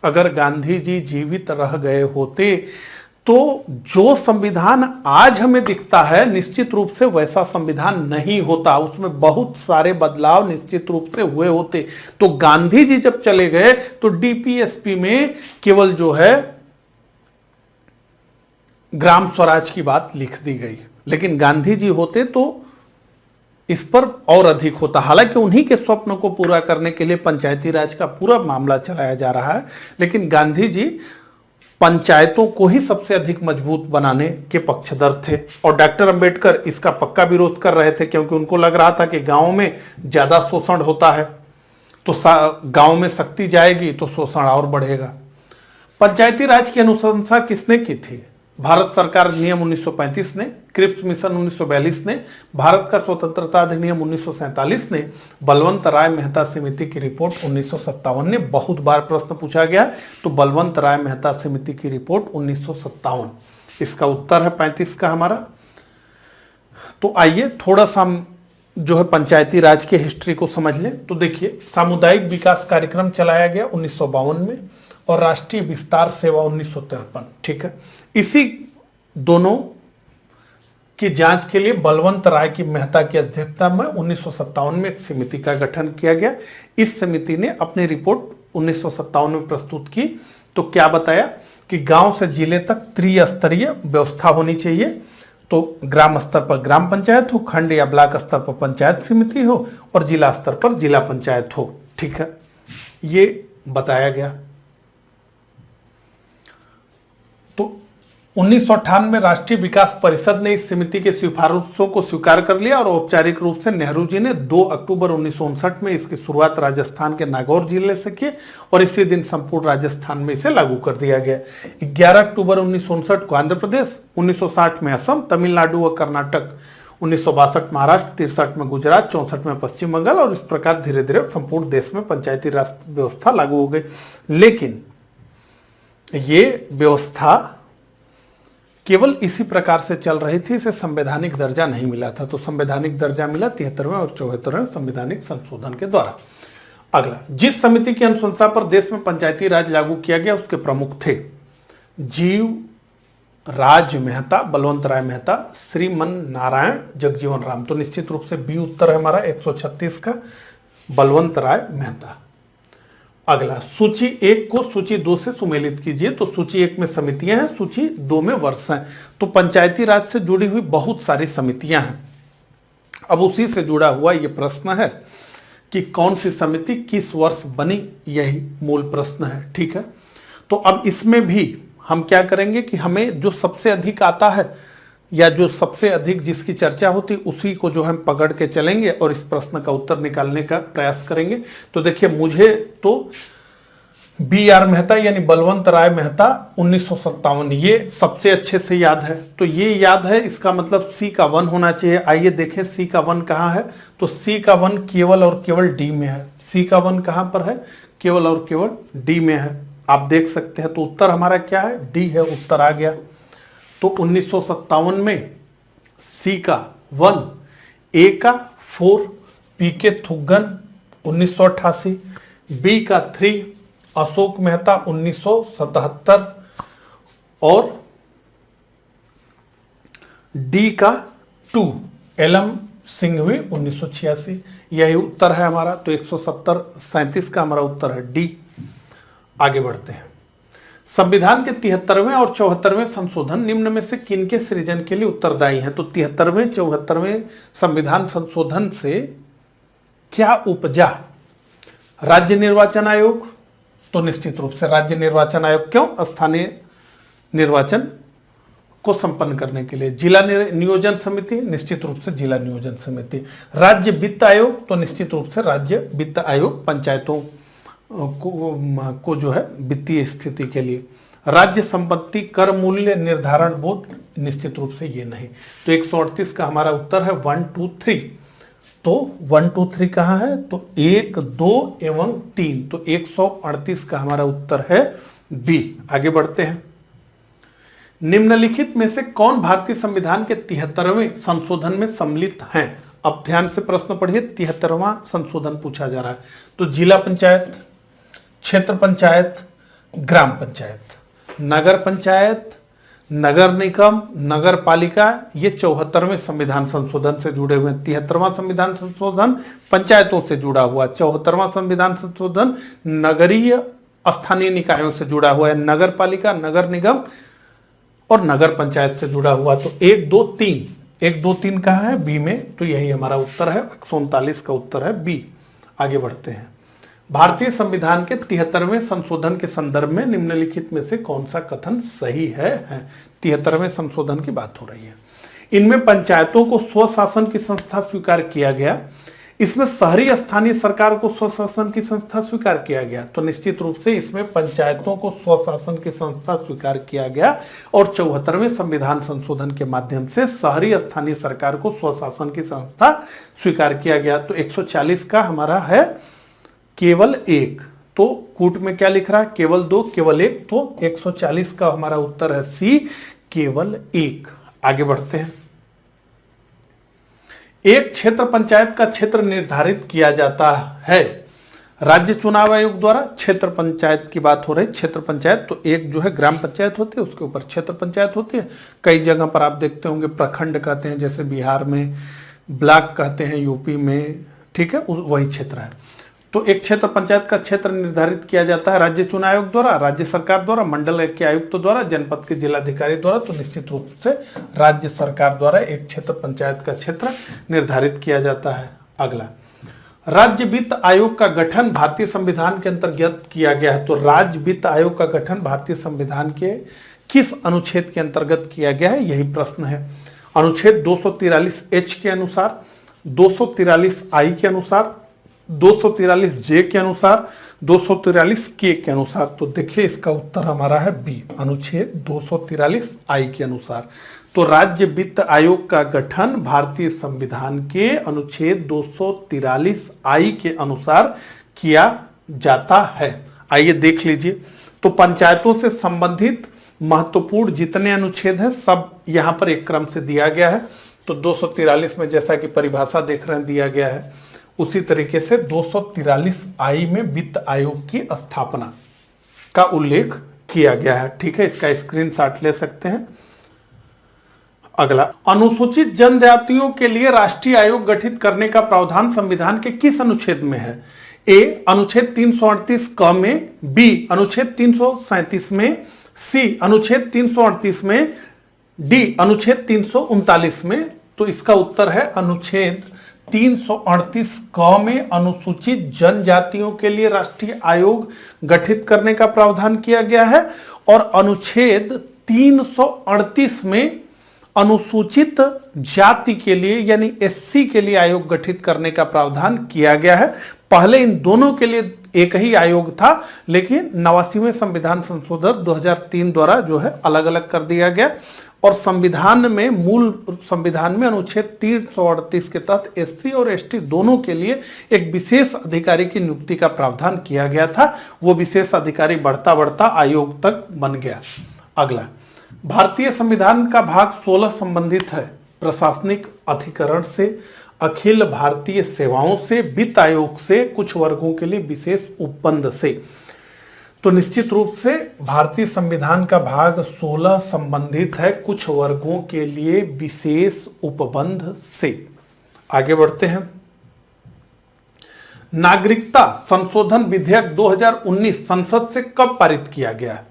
A: अगर गांधी जी जीवित रह गए होते तो जो संविधान आज हमें दिखता है निश्चित रूप से वैसा संविधान नहीं होता, उसमें बहुत सारे बदलाव निश्चित रूप से हुए होते। तो गांधी जी जब चले गए तो डीपीएसपी में केवल जो है ग्राम स्वराज की बात लिख दी गई, लेकिन गांधी जी होते तो इस पर और अधिक होता। हालांकि उन्हीं के स्वप्न को पूरा करने के लिए पंचायती राज का पूरा मामला चलाया जा रहा है, लेकिन गांधी जी पंचायतों को ही सबसे अधिक मजबूत बनाने के पक्षधर थे। और डॉक्टर अंबेडकर इसका पक्का विरोध कर रहे थे, क्योंकि उनको लग रहा था कि गांव में ज्यादा शोषण होता है, तो गांव में शक्ति जाएगी तो शोषण और बढ़ेगा। पंचायती राज की अनुशंसा किसने की थी? भारत सरकार नियम 1935 ने, क्रिप्स मिशन 1942 ने, भारत का स्वतंत्रता अधिनियम 1947 ने, बलवंत राय मेहता समिति की रिपोर्ट 1957 ने। बहुत बार प्रश्न पूछा गया, तो बलवंत राय मेहता समिति की रिपोर्ट 1957, इसका उत्तर है 35 का हमारा। तो आइए थोड़ा सा हम जो है पंचायती राज के हिस्ट्री को समझ लें। तो देखिए, सामुदायिक विकास कार्यक्रम चलाया गया 1952 में और राष्ट्रीय विस्तार सेवा 1953, ठीक है। इसी दोनों की जांच के लिए बलवंत राय की मेहता की अध्यक्षता में 1957 में एक समिति का गठन किया गया। इस समिति ने अपनी रिपोर्ट 1957 में प्रस्तुत की। तो क्या बताया कि गांव से जिले तक त्रिस्तरीय व्यवस्था होनी चाहिए। तो ग्राम स्तर पर ग्राम पंचायत हो, खंड या ब्लॉक स्तर पर पंचायत समिति हो और जिला स्तर पर जिला पंचायत हो, ठीक है, ये बताया गया। तो 1958 में राष्ट्रीय विकास परिषद ने इस समिति के सिफारिशों को स्वीकार कर लिया और औपचारिक रूप से नेहरू जी ने 2 अक्टूबर 1959 में इसकी शुरुआत राजस्थान के नागौर जिले से की और इसी दिन संपूर्ण राजस्थान में इसे लागू कर दिया गया। 11 अक्टूबर 1959 को आंध्र प्रदेश, 1960 में असम, तमिलनाडु और कर्नाटक, 1962 महाराष्ट्र, 63 में गुजरात, 64 में पश्चिम बंगाल और इस प्रकार धीरे धीरे संपूर्ण देश में पंचायती राज व्यवस्था लागू हो गई। लेकिन ये व्यवस्था केवल इसी प्रकार से चल रही थी, इसे संवैधानिक दर्जा नहीं मिला था। तो संवैधानिक दर्जा मिला 73वें और 74वें संवैधानिक संशोधन के द्वारा। अगला, जिस समिति की अनुशंसा पर देश में पंचायती राज लागू किया गया उसके प्रमुख थे जीव राज मेहता, बलवंत राय मेहता, श्रीमन नारायण, जगजीवन राम। तो निश्चित रूप से बी उत्तर है हमारा 136 का, बलवंत राय मेहता। अगला, सूची 1 को सूची 2 से सुमेलित कीजिए। तो सूची 1 में समितियां हैं, सूची 2 में वर्ष हैं। तो पंचायती राज से जुड़ी हुई बहुत सारी समितियां हैं। अब उसी से जुड़ा हुआ यह प्रश्न है कि कौन सी समिति किस वर्ष बनी, यही मूल प्रश्न है, ठीक है। तो अब इसमें भी हम क्या करेंगे कि हमें जो सबसे अधिक आता है या जो सबसे अधिक जिसकी चर्चा होती उसी को जो हम पकड़ के चलेंगे और इस प्रश्न का उत्तर निकालने का प्रयास करेंगे। तो देखिए, मुझे तो बी.आर. मेहता यानी बलवंत राय मेहता 1957 ये सबसे अच्छे से याद है। तो ये याद है, इसका मतलब सी का 1 होना चाहिए। आइए देखें सी का 1 कहाँ है। तो सी का 1 केवल और केवल डी में है। सी का 1 कहाँ पर है? केवल और केवल डी में है, आप देख सकते हैं। तो उत्तर हमारा क्या है? डी है, उत्तर आ गया। तो 1957 में सी का 1, ए का 4 पी के थुग्गन 1988, बी का 3 अशोक मेहता 1977 और डी का 2 एल.एम. सिंघवी 1986। यही उत्तर है हमारा। तो 170 37 का हमारा उत्तर है डी। आगे बढ़ते हैं। संविधान के 73वें और 74वें संशोधन निम्न में से किनके सृजन के लिए उत्तरदायी हैं? तो 73वें 74वें संविधान संशोधन से क्या उपजा? राज्य निर्वाचन आयोग, तो निश्चित रूप से राज्य निर्वाचन आयोग, क्यों? स्थानीय निर्वाचन को संपन्न करने के लिए। जिला नियोजन समिति, निश्चित रूप से जिला नियोजन समिति। राज्य वित्त आयोग, तो निश्चित रूप से राज्य वित्त आयोग पंचायतों को जो है वित्तीय स्थिति के लिए। राज्य संपत्ति कर मूल्य निर्धारण बोर्ड, निश्चित रूप से ये नहीं। तो 138 का हमारा उत्तर है 1, 2, 3। तो 1, 2, 3 कहाँ है? तो 1, 2 एवं 3। तो 138 का हमारा उत्तर है बी। आगे बढ़ते हैं। निम्नलिखित में से कौन भारतीय संविधान के 73वें संशोधन में सम्मिलित हैं? अब ध्यान से प्रश्न पढ़िए, 73वां संशोधन पूछा जा रहा है। तो जिला पंचायत, क्षेत्र पंचायत, ग्राम पंचायत, नगर पंचायत, नगर निगम, नगर पालिका, ये 74वें संविधान संशोधन से जुड़े हुए हैं। 73वां संविधान संशोधन पंचायतों से जुड़ा हुआ, 74वां संविधान संशोधन नगरीय स्थानीय निकायों से जुड़ा हुआ है। नगर पालिका, नगर निगम और नगर पंचायत से जुड़ा हुआ। तो 1, 2, 3, 1, 2, 3 कहाँ है? बी में। तो यही हमारा उत्तर है, 139 का उत्तर है बी। आगे बढ़ते हैं। भारतीय संविधान के 73वें संशोधन के संदर्भ में निम्नलिखित में से कौन सा कथन सही है? 73वें संशोधन की बात हो रही है। इनमें पंचायतों को स्वशासन की संस्था स्वीकार किया गया। इसमें शहरी स्थानीय सरकार को स्वशासन की संस्था स्वीकार किया गया। तो निश्चित रूप से इसमें पंचायतों को स्वशासन की संस्था स्वीकार किया गया और 74वें संविधान संशोधन के माध्यम से शहरी स्थानीय सरकार को स्वशासन की संस्था स्वीकार किया गया। तो 140 का हमारा है केवल 1। तो कूट में क्या लिख रहा है? केवल 2, केवल 1। तो 140 का हमारा उत्तर है सी, केवल 1। आगे बढ़ते हैं। एक क्षेत्र पंचायत का क्षेत्र निर्धारित किया जाता है राज्य चुनाव आयोग द्वारा। क्षेत्र पंचायत की बात हो रही, क्षेत्र पंचायत। तो एक जो है ग्राम पंचायत होती है, उसके ऊपर क्षेत्र पंचायत होती है। कई जगह पर आप देखते होंगे प्रखंड कहते हैं, जैसे बिहार में ब्लॉक कहते हैं, यूपी में, ठीक है, वही क्षेत्र है। तो एक क्षेत्र पंचायत का क्षेत्र निर्धारित किया जाता है राज्य चुनाव आयोग द्वारा, राज्य सरकार द्वारा, मंडल के आयुक्त द्वारा, जनपद के जिलाधिकारी द्वारा। तो निश्चित रूप से राज्य सरकार द्वारा एक क्षेत्र पंचायत का क्षेत्र निर्धारित किया जाता है। अगला, राज्य वित्त आयोग का गठन भारतीय संविधान के अंतर्गत किया गया है। तो राज्य वित्त आयोग का गठन भारतीय संविधान के किस अनुच्छेद के अंतर्गत किया गया है, यही प्रश्न है। अनुच्छेद 243H के अनुसार, 243I के अनुसार, 243J के अनुसार, 243K के अनुसार। तो देखिए इसका उत्तर हमारा है बी, अनुच्छेद 243I के अनुसार। तो राज्य वित्त आयोग का गठन भारतीय संविधान के अनुच्छेद 243I के अनुसार किया जाता है। आइए देख लीजिए। तो पंचायतों से संबंधित महत्वपूर्ण जितने अनुच्छेद हैं सब यहां पर एक क्रम से दिया गया है। तो 243 में जैसा कि परिभाषा देख रहे हैं दिया गया है, उसी तरीके से 243I में वित्त आयोग की स्थापना का उल्लेख किया गया है। ठीक है, इसका स्क्रीनशॉट ले सकते हैं। अगला, अनुसूचित जनजातियों के लिए राष्ट्रीय आयोग गठित करने का प्रावधान संविधान के किस अनुच्छेद में है? ए, अनुच्छेद 338 क में, बी, अनुच्छेद 337 में, सी, अनुच्छेद 338 में, डी, अनुच्छेद 339 में। तो इसका उत्तर है अनुच्छेद 338 क में अनुसूचित जनजातियों के लिए राष्ट्रीय आयोग गठित करने का प्रावधान किया गया है और अनुच्छेद 338 में अनुसूचित जाति के लिए यानी एससी के लिए आयोग गठित करने का प्रावधान किया गया है। पहले इन दोनों के लिए एक ही आयोग था, लेकिन 89वें संविधान संशोधन 2003 द्वारा जो है अलग अलग कर दिया गया और संविधान में, मूल संविधान में अनुच्छेद 338 के तहत एससी और एसटी दोनों के लिए एक विशेष अधिकारी की नियुक्ति का प्रावधान किया गया था। वो विशेष अधिकारी बढ़ता बढ़ता आयोग तक बन गया। अगला, भारतीय संविधान का भाग 16 संबंधित है प्रशासनिक अधिकरण से, अखिल भारतीय सेवाओं से, वित्त आयोग से, कुछ वर्गों के लिए विशेष उपबंध से। तो निश्चित रूप से भारतीय संविधान का भाग 16 संबंधित है कुछ वर्गों के लिए विशेष उपबंध से। आगे बढ़ते हैं। नागरिकता संशोधन विधेयक 2019 संसद से कब पारित किया गया है?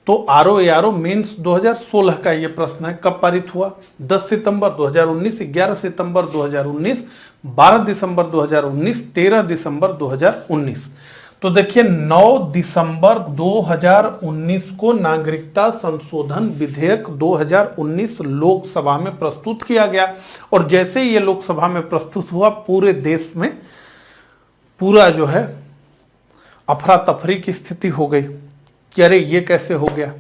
A: तो आरओ मेंस 2016 का यह प्रश्न है, कब पारित हुआ? 10 सितंबर 2019, 11 सितंबर 2019, 12 दिसंबर 2019, 13 दिसंबर 2019। तो देखिए 9 दिसंबर 2019 को नागरिकता संशोधन विधेयक 2019 लोकसभा में प्रस्तुत किया गया और जैसे ही ये लोकसभा में प्रस्तुत हुआ पूरे देश में पूरा जो है अफरा तफरी की स्थिति हो गई कि अरे ये कैसे हो गया।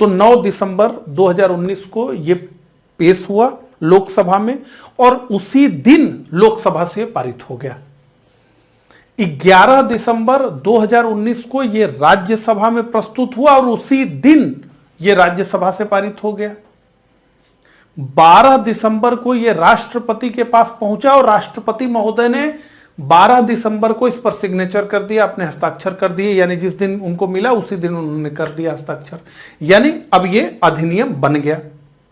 A: तो 9 दिसंबर 2019 को ये पेश हुआ लोकसभा में और उसी दिन लोकसभा से पारित हो गया। 11 दिसंबर 2019 को ये राज्यसभा में प्रस्तुत हुआ और उसी दिन ये राज्यसभा से पारित हो गया। 12 दिसंबर को ये राष्ट्रपति के पास पहुंचा और राष्ट्रपति महोदय ने 12 दिसंबर को इस पर सिग्नेचर कर दिया, अपने हस्ताक्षर कर दिए, यानी जिस दिन उनको मिला उसी दिन उन्होंने कर दिया हस्ताक्षर, यानी अब ये अधिनियम बन गया।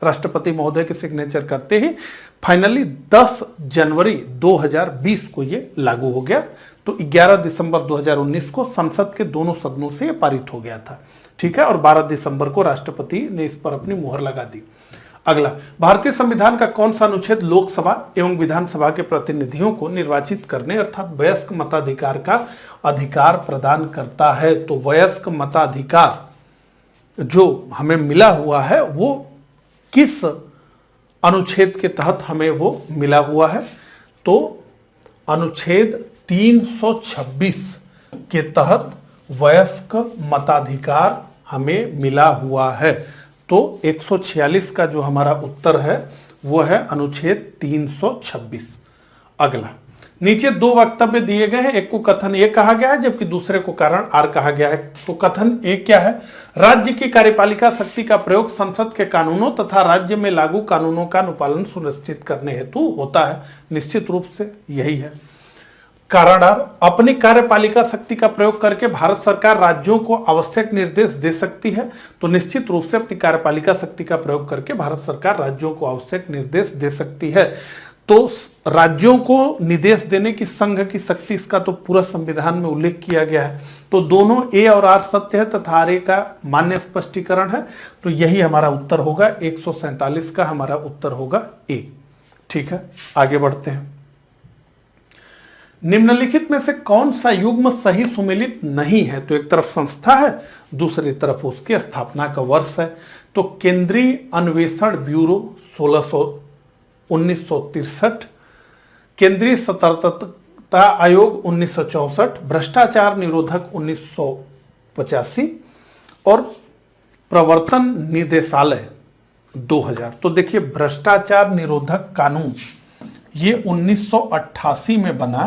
A: राष्ट्रपति महोदय के सिग्नेचर करते ही फाइनली 10 जनवरी 2020 को ये लागू हो गया। तो 11 दिसंबर 2019 को संसद के दोनों सदनों से ये पारित हो गया था, ठीक है, और 12 दिसंबर को राष्ट्रपति ने इस पर अपनी मुहर लगा दी। अगला, भारतीय संविधान का कौन सा अनुच्छेद लोकसभा एवं विधानसभा के प्रतिनिधियों को निर्वाचित करने अर्थात वयस्क मताधिकार का अधिकार प्रदान करता है? तो वयस्क मताधिकार जो हमें मिला हुआ है वो किस अनुच्छेद के तहत हमें वो मिला हुआ है? तो अनुच्छेद 326 के तहत वयस्क मताधिकार हमें मिला हुआ है। तो 146 का जो हमारा उत्तर है वो है अनुच्छेद 326। अगला, नीचे दो वक्तव्य दिए गए हैं, एक को कथन ए कहा गया है जबकि दूसरे को कारण आर कहा गया है। तो कथन ए क्या है? राज्य की कार्यपालिका शक्ति का प्रयोग संसद के कानूनों तथा राज्य में लागू कानूनों का अनुपालन सुनिश्चित करने हेतु होता है। निश्चित रूप से यही है। कारण आर, अपनी कार्यपालिका शक्ति का प्रयोग करके भारत सरकार राज्यों को आवश्यक निर्देश दे सकती है। तो निश्चित रूप से अपनी कार्यपालिका शक्ति का प्रयोग करके भारत सरकार राज्यों को आवश्यक निर्देश दे सकती है। तो राज्यों को निर्देश देने की संघ की शक्ति, इसका तो पूरा संविधान में उल्लेख किया गया है। तो दोनों ए और आर सत्य है तथा आर ए का मान्य स्पष्टीकरण है। तो यही हमारा उत्तर होगा, 147 का हमारा उत्तर होगा ए। ठीक है, आगे बढ़ते हैं। निम्नलिखित में से कौन सा युग्म सही सुमेलित नहीं है? तो एक तरफ संस्था है, दूसरी तरफ उसकी स्थापना का वर्ष है। तो केंद्रीय अन्वेषण ब्यूरो 1963, केंद्रीय सतर्कता आयोग 1964, भ्रष्टाचार निरोधक 1985 और प्रवर्तन निदेशालय 2000। तो देखिए, भ्रष्टाचार निरोधक कानून ये 1988 में बना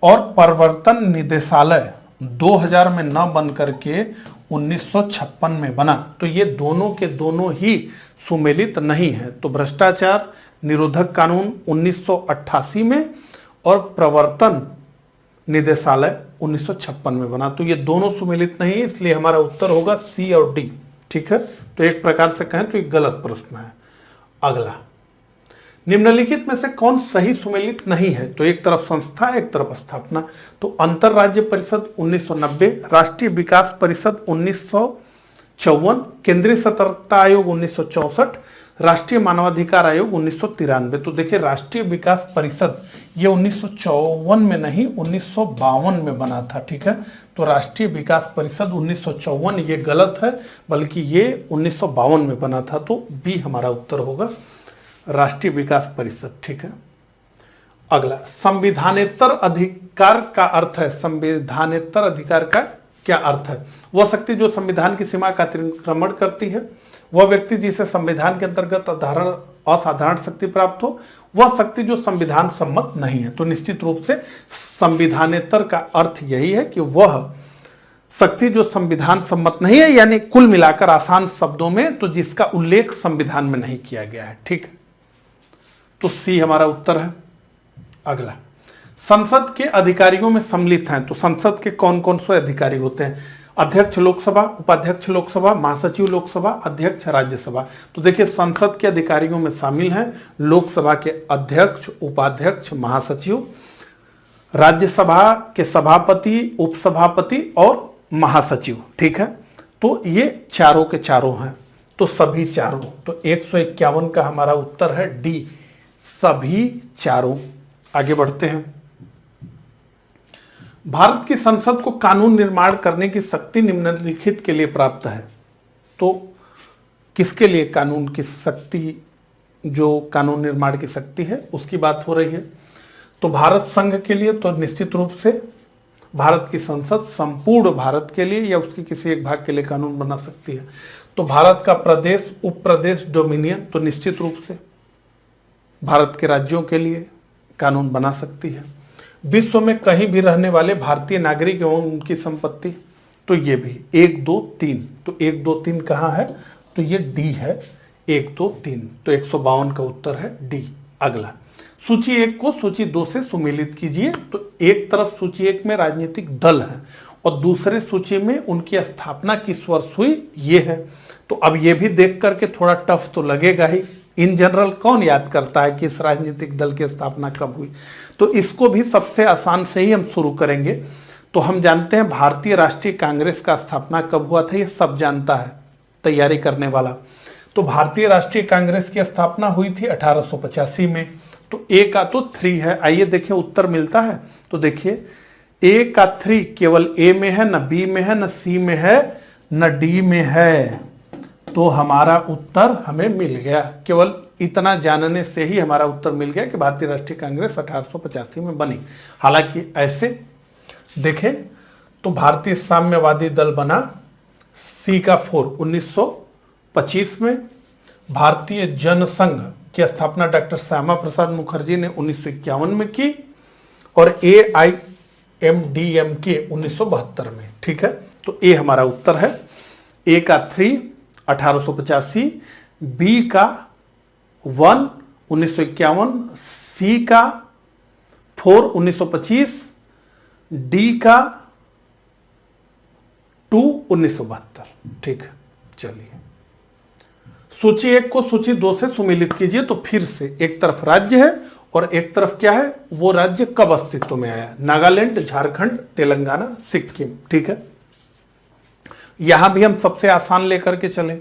A: और प्रवर्तन निदेशालय 2000 में न बन करके 1956 में बना। तो ये दोनों के दोनों ही सुमेलित नहीं है। तो भ्रष्टाचार निरोधक कानून 1988 में और प्रवर्तन निदेशालय 1956 में बना। तो ये दोनों सुमेलित नहीं है, इसलिए हमारा उत्तर होगा सी और डी। ठीक है, तो एक प्रकार से कहें तो एक गलत प्रश्न है। अगला, निम्नलिखित में से कौन सही सुमेलित नहीं है? तो एक तरफ संस्था, एक तरफ स्थापना। तो अंतर राज्य परिषद 1990, राष्ट्रीय विकास परिषद 1954, केंद्रीय सतर्कता आयोग 1964, राष्ट्रीय मानवाधिकार आयोग 1993। तो देखिए, राष्ट्रीय विकास परिषद ये 1954 में नहीं 1952 में बना था। ठीक है, तो राष्ट्रीय विकास परिषद 1954 ये गलत है, बल्कि ये 1952 में बना था। तो बी हमारा उत्तर होगा, राष्ट्रीय विकास परिषद। ठीक है, अगला, संविधानेतर अधिकार का अर्थ है। संविधानेतर अधिकार का क्या अर्थ है? वह शक्ति जो संविधान की सीमा का अतिक्रमण करती है, वह व्यक्ति जिसे संविधान के अंतर्गत असाधारण शक्ति प्राप्त हो, वह शक्ति जो संविधान सम्मत नहीं है। तो निश्चित रूप से संविधानेतर का अर्थ यही है कि वह शक्ति जो संविधान सम्मत नहीं है, यानी कुल मिलाकर आसान शब्दों में तो जिसका उल्लेख संविधान में नहीं किया गया है। ठीक है, तो सी हमारा उत्तर है। अगला, संसद के अधिकारियों में सम्मिलित हैं। तो संसद के कौन कौन से अधिकारी होते हैं? अध्यक्ष लोकसभा, उपाध्यक्ष लोकसभा, महासचिव लोकसभा, अध्यक्ष राज्यसभा। तो देखिए, संसद के अधिकारियों में शामिल हैं लोकसभा के अध्यक्ष, उपाध्यक्ष, महासचिव, राज्यसभा के सभापति, उपसभापति और महासचिव। ठीक है, तो ये चारों के चारों हैं। तो सभी चारों, तो 151 का हमारा उत्तर है डी, सभी चारों। आगे बढ़ते हैं। भारत की संसद को कानून निर्माण करने की शक्ति निम्नलिखित के लिए प्राप्त है। तो किसके लिए कानून की शक्ति, जो कानून निर्माण की शक्ति है उसकी बात हो रही है। तो भारत संघ के लिए तो निश्चित रूप से भारत की संसद संपूर्ण भारत के लिए या उसके किसी एक भाग के लिए कानून बना सकती है। तो भारत का प्रदेश, उप प्रदेश, डोमिनियन तो निश्चित रूप से भारत के राज्यों के लिए कानून बना सकती है। विश्व में कहीं भी रहने वाले भारतीय नागरिक एवं उनकी संपत्ति, तो ये भी 1 2 3, तो 1 2 3 कहाँ है, तो ये डी है, 1 2 3, तो 152 का उत्तर है डी। अगला, सूची 1 को सूची 2 से सुमेलित कीजिए। तो एक तरफ सूची 1 में राजनीतिक दल है और दूसरे सूची में उनकी स्थापना किस वर्ष हुई ये है। तो अब ये भी देख करके थोड़ा टफ तो लगेगा ही, इन जनरल कौन याद करता है कि इस राजनीतिक दल की स्थापना कब हुई। तो इसको भी सबसे आसान से ही हम शुरू करेंगे। तो हम जानते हैं भारतीय राष्ट्रीय कांग्रेस का स्थापना कब हुआ था, ये सब जानता है तैयारी करने वाला। तो भारतीय राष्ट्रीय कांग्रेस की स्थापना हुई थी 1885 में। तो ए का तो 3 है, आइए देखिए उत्तर मिलता है। तो देखिए ए का 3 केवल ए में है, न बी में है, न सी में है, न डी में है। तो हमारा उत्तर हमें मिल गया, केवल इतना जानने से ही हमारा उत्तर मिल गया कि भारतीय राष्ट्रीय कांग्रेस 1885 में बनी। हालांकि ऐसे देखें तो भारतीय साम्यवादी दल बना सी का 4 1925 में। भारतीय जनसंघ की स्थापना डॉक्टर श्यामा प्रसाद मुखर्जी ने 1951 में की और AIMDMK 1972 में। ठीक है, तो ए हमारा उत्तर है। ए का 3 1885, बी का 1 1951, सी का 4 1925, डी का 2 1972। ठीक है, चलिए सूची 1 को सूची 2 से सुमेलित कीजिए। तो फिर से एक तरफ राज्य है और एक तरफ क्या है, वो राज्य कब अस्तित्व में आया, नागालैंड, झारखंड, तेलंगाना, सिक्किम। ठीक है, यहां भी हम सबसे आसान लेकर के चले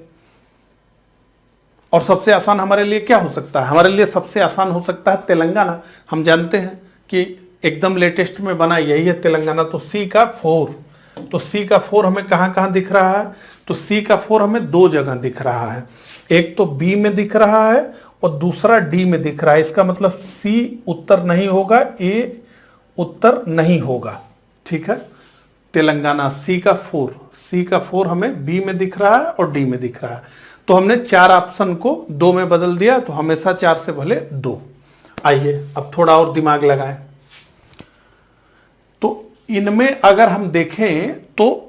A: और सबसे आसान हमारे लिए क्या हो सकता है, हमारे लिए सबसे आसान हो सकता है तेलंगाना। हम जानते हैं कि एकदम लेटेस्ट में बना यही है तेलंगाना। तो सी का 4, तो सी का 4 हमें कहां कहां दिख रहा है, तो सी का 4 हमें 2 जगह दिख रहा है, एक तो बी में दिख रहा है और दूसरा डी में दिख रहा है। इसका मतलब सी उत्तर नहीं होगा, ए उत्तर नहीं होगा। ठीक है, तेलंगाना सी का 4 हमें बी में दिख रहा है और डी में दिख रहा है। तो हमने 4 ऑप्शन को 2 में बदल दिया, तो हमेशा 4 से भले 2। आइए अब थोड़ा और दिमाग लगाएं। तो इनमें अगर हम देखें तो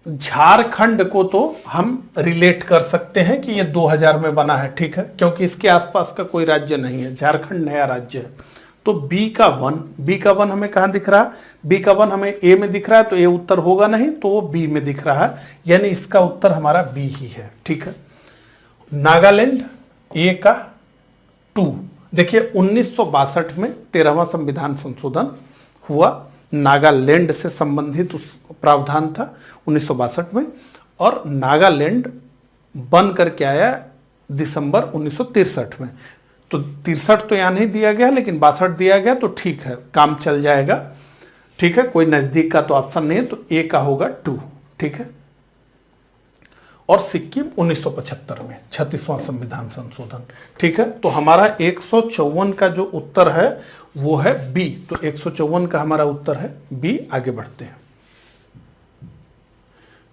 A: झारखंड को तो हम रिलेट कर सकते हैं कि ये 2000 में बना है। ठीक है, क्योंकि इसके आसपास का कोई राज्य नहीं है, झारखंड नया राज्य है। तो बी का 1 हमें कहां दिख रहा है, बी का 1 हमें ए में दिख रहा है, तो ए उत्तर होगा नहीं, तो वो बी में दिख रहा है, यानी इसका उत्तर हमारा बी ही है। ठीक है, नागालैंड ए का 2। देखिए 1962 में 13वां संविधान संशोधन हुआ, नागालैंड से संबंधित उस प्रावधान था 1962 में, और नागालैंड बन करके आया दिसंबर 1963 में। तो 63 तो यहां नहीं दिया गया, लेकिन 62 दिया गया, तो ठीक है, काम चल जाएगा। ठीक है, कोई नजदीक का तो ऑप्शन नहीं है, तो ए का होगा 2। ठीक है, और सिक्किम 1975 में 36वां संविधान संशोधन। ठीक है, तो हमारा 154 का जो उत्तर है वो है बी। तो 154 का हमारा उत्तर है बी। आगे बढ़ते हैं।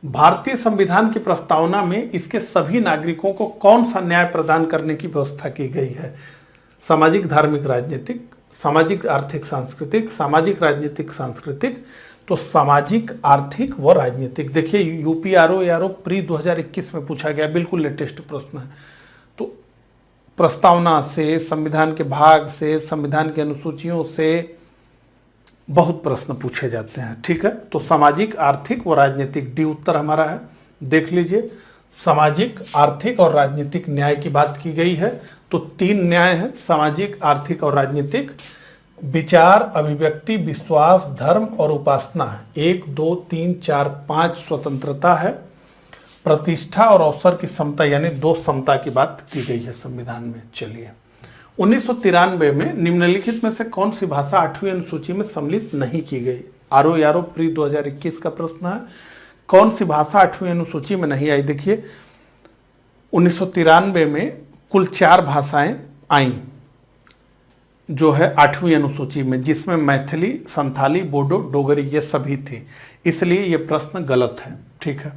A: भारतीय संविधान की प्रस्तावना में इसके सभी नागरिकों को कौन सा न्याय प्रदान करने की व्यवस्था की गई है? सामाजिक, धार्मिक, राजनीतिक, सामाजिक, आर्थिक, सांस्कृतिक, सामाजिक, राजनीतिक, सांस्कृतिक। तो सामाजिक, आर्थिक व राजनीतिक। देखिए यूपीआरओ प्री 2021 में पूछा गया, बिल्कुल लेटेस्ट प्रश्न है। तो प्रस्तावना से, संविधान के भाग से, संविधान की अनुसूचियों से बहुत प्रश्न पूछे जाते हैं। ठीक है, तो सामाजिक, आर्थिक व राजनीतिक, डी उत्तर हमारा है। देख लीजिए, सामाजिक, आर्थिक और राजनीतिक न्याय की बात की गई है। तो 3 न्याय है, सामाजिक, आर्थिक और राजनीतिक। विचार, अभिव्यक्ति, विश्वास, धर्म और उपासना, 1 2 3 4 5 स्वतंत्रता है। प्रतिष्ठा और अवसर की समता, यानी 2 समता की बात की गई है संविधान में। चलिए 1993 में निम्नलिखित में से कौन सी भाषा 8वीं अनुसूची में सम्मिलित नहीं की गई? आरो यारो प्री 2021 का प्रश्न है। कौन सी भाषा 8वीं अनुसूची में नहीं आई? देखिए 1993 में कुल 4 भाषाएं आई जो है 8वीं अनुसूची में, जिसमें मैथिली, संथाली, बोडो, डोगरी ये सभी थी, इसलिए ये प्रश्न गलत है। ठीक है,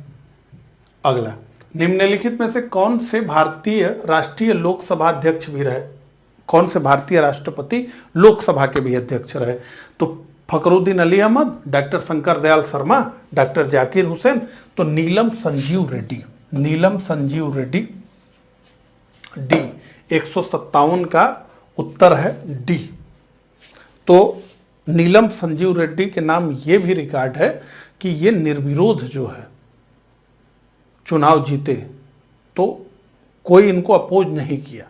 A: अगला, निम्नलिखित में से कौन से भारतीय राष्ट्रीय लोकसभा अध्यक्ष भी रहे? कौन से भारतीय राष्ट्रपति लोकसभा के भी अध्यक्ष रहे? तो फखरुद्दीन अली अहमद, डॉक्टर शंकर दयाल शर्मा, डॉक्टर जाकिर हुसैन, तो नीलम संजीव रेड्डी। नीलम संजीव रेड्डी, डी 157 का उत्तर है डी। तो नीलम संजीव रेड्डी के नाम ये भी रिकॉर्ड है कि ये निर्विरोध जो है चुनाव जीते, तो कोई इनको अपोज नहीं किया।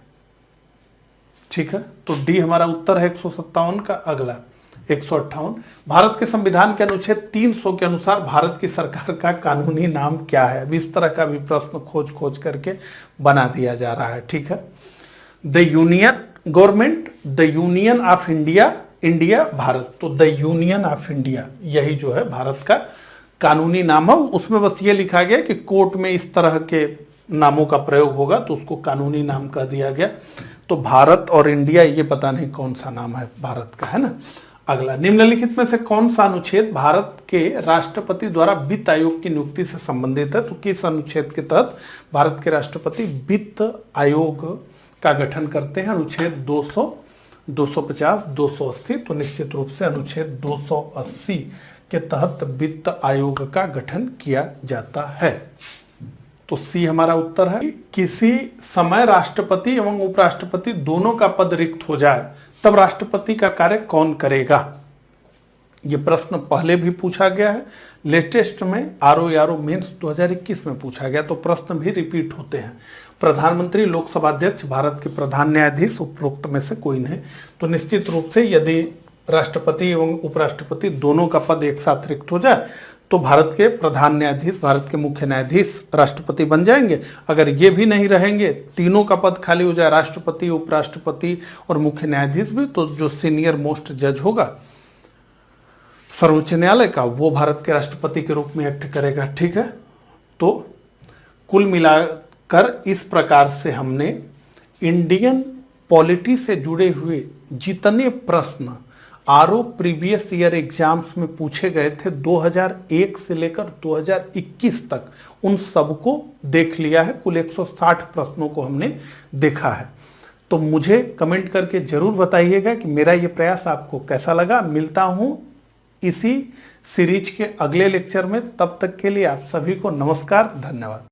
A: ठीक है, तो डी हमारा उत्तर है 157 का। अगला 158, भारत के संविधान के अनुच्छेद 300 के अनुसार भारत की सरकार का कानूनी नाम क्या है? अब इस तरह का भी प्रश्न खोज खोज करके बना दिया जा रहा है। ठीक है, the union government, the union of India, India Bharat, तो द यूनियन ऑफ इंडिया यही जो है भारत का कानूनी नाम है। उसमें बस ये लिखा गया कि कोर्ट में इस तरह के नामों का प्रयोग होगा तो उसको कानूनी नाम कह दिया गया। तो भारत और इंडिया ये पता नहीं कौन सा नाम है भारत का, है ना। अगला, निम्नलिखित में से कौन सा अनुच्छेद भारत के राष्ट्रपति द्वारा वित्त आयोग की नियुक्ति से संबंधित है? तो किस अनुच्छेद के तहत भारत के राष्ट्रपति वित्त आयोग का गठन करते हैं? अनुच्छेद 200, 250, 280, तो निश्चित रूप से अनुच्छेद 280 के तहत वित्त आयोग का गठन किया जाता है। तो सी हमारा उत्तर है। किसी समय राष्ट्रपति एवं उपराष्ट्रपति दोनों का पद रिक्त हो जाए तब राष्ट्रपति का कार्य कौन करेगा? ये प्रश्न पहले भी पूछा गया है, लेटेस्ट में आरो यारो मेंस 2021 में पूछा गया, तो प्रश्न भी रिपीट होते हैं। प्रधानमंत्री, लोकसभा अध्यक्ष, भारत के प्रधान न्यायाधीश, उपरोक्त में से कोई नहीं। तो निश्चित रूप से यदि राष्ट्रपति एवं उपराष्ट्रपति दोनों का पद एक साथ रिक्त हो जाए तो भारत के प्रधान न्यायाधीश, भारत के मुख्य न्यायाधीश राष्ट्रपति बन जाएंगे। अगर ये भी नहीं रहेंगे, तीनों का पद खाली हो जाए, राष्ट्रपति, उपराष्ट्रपति और मुख्य न्यायाधीश भी, तो जो सीनियर मोस्ट जज होगा सर्वोच्च न्यायालय का, वो भारत के राष्ट्रपति के रूप में एक्ट करेगा। ठीक है, तो कुल मिलाकर इस प्रकार से हमने इंडियन पॉलिटी से जुड़े हुए जितने प्रश्न आरओ प्रीवियस ईयर एग्जाम्स में पूछे गए थे 2001 से लेकर 2021 तक, उन सबको देख लिया है। कुल 160 प्रश्नों को हमने देखा है। तो मुझे कमेंट करके जरूर बताइएगा कि मेरा ये प्रयास आपको कैसा लगा। मिलता हूं इसी सीरीज के अगले लेक्चर में, तब तक के लिए आप सभी को नमस्कार, धन्यवाद।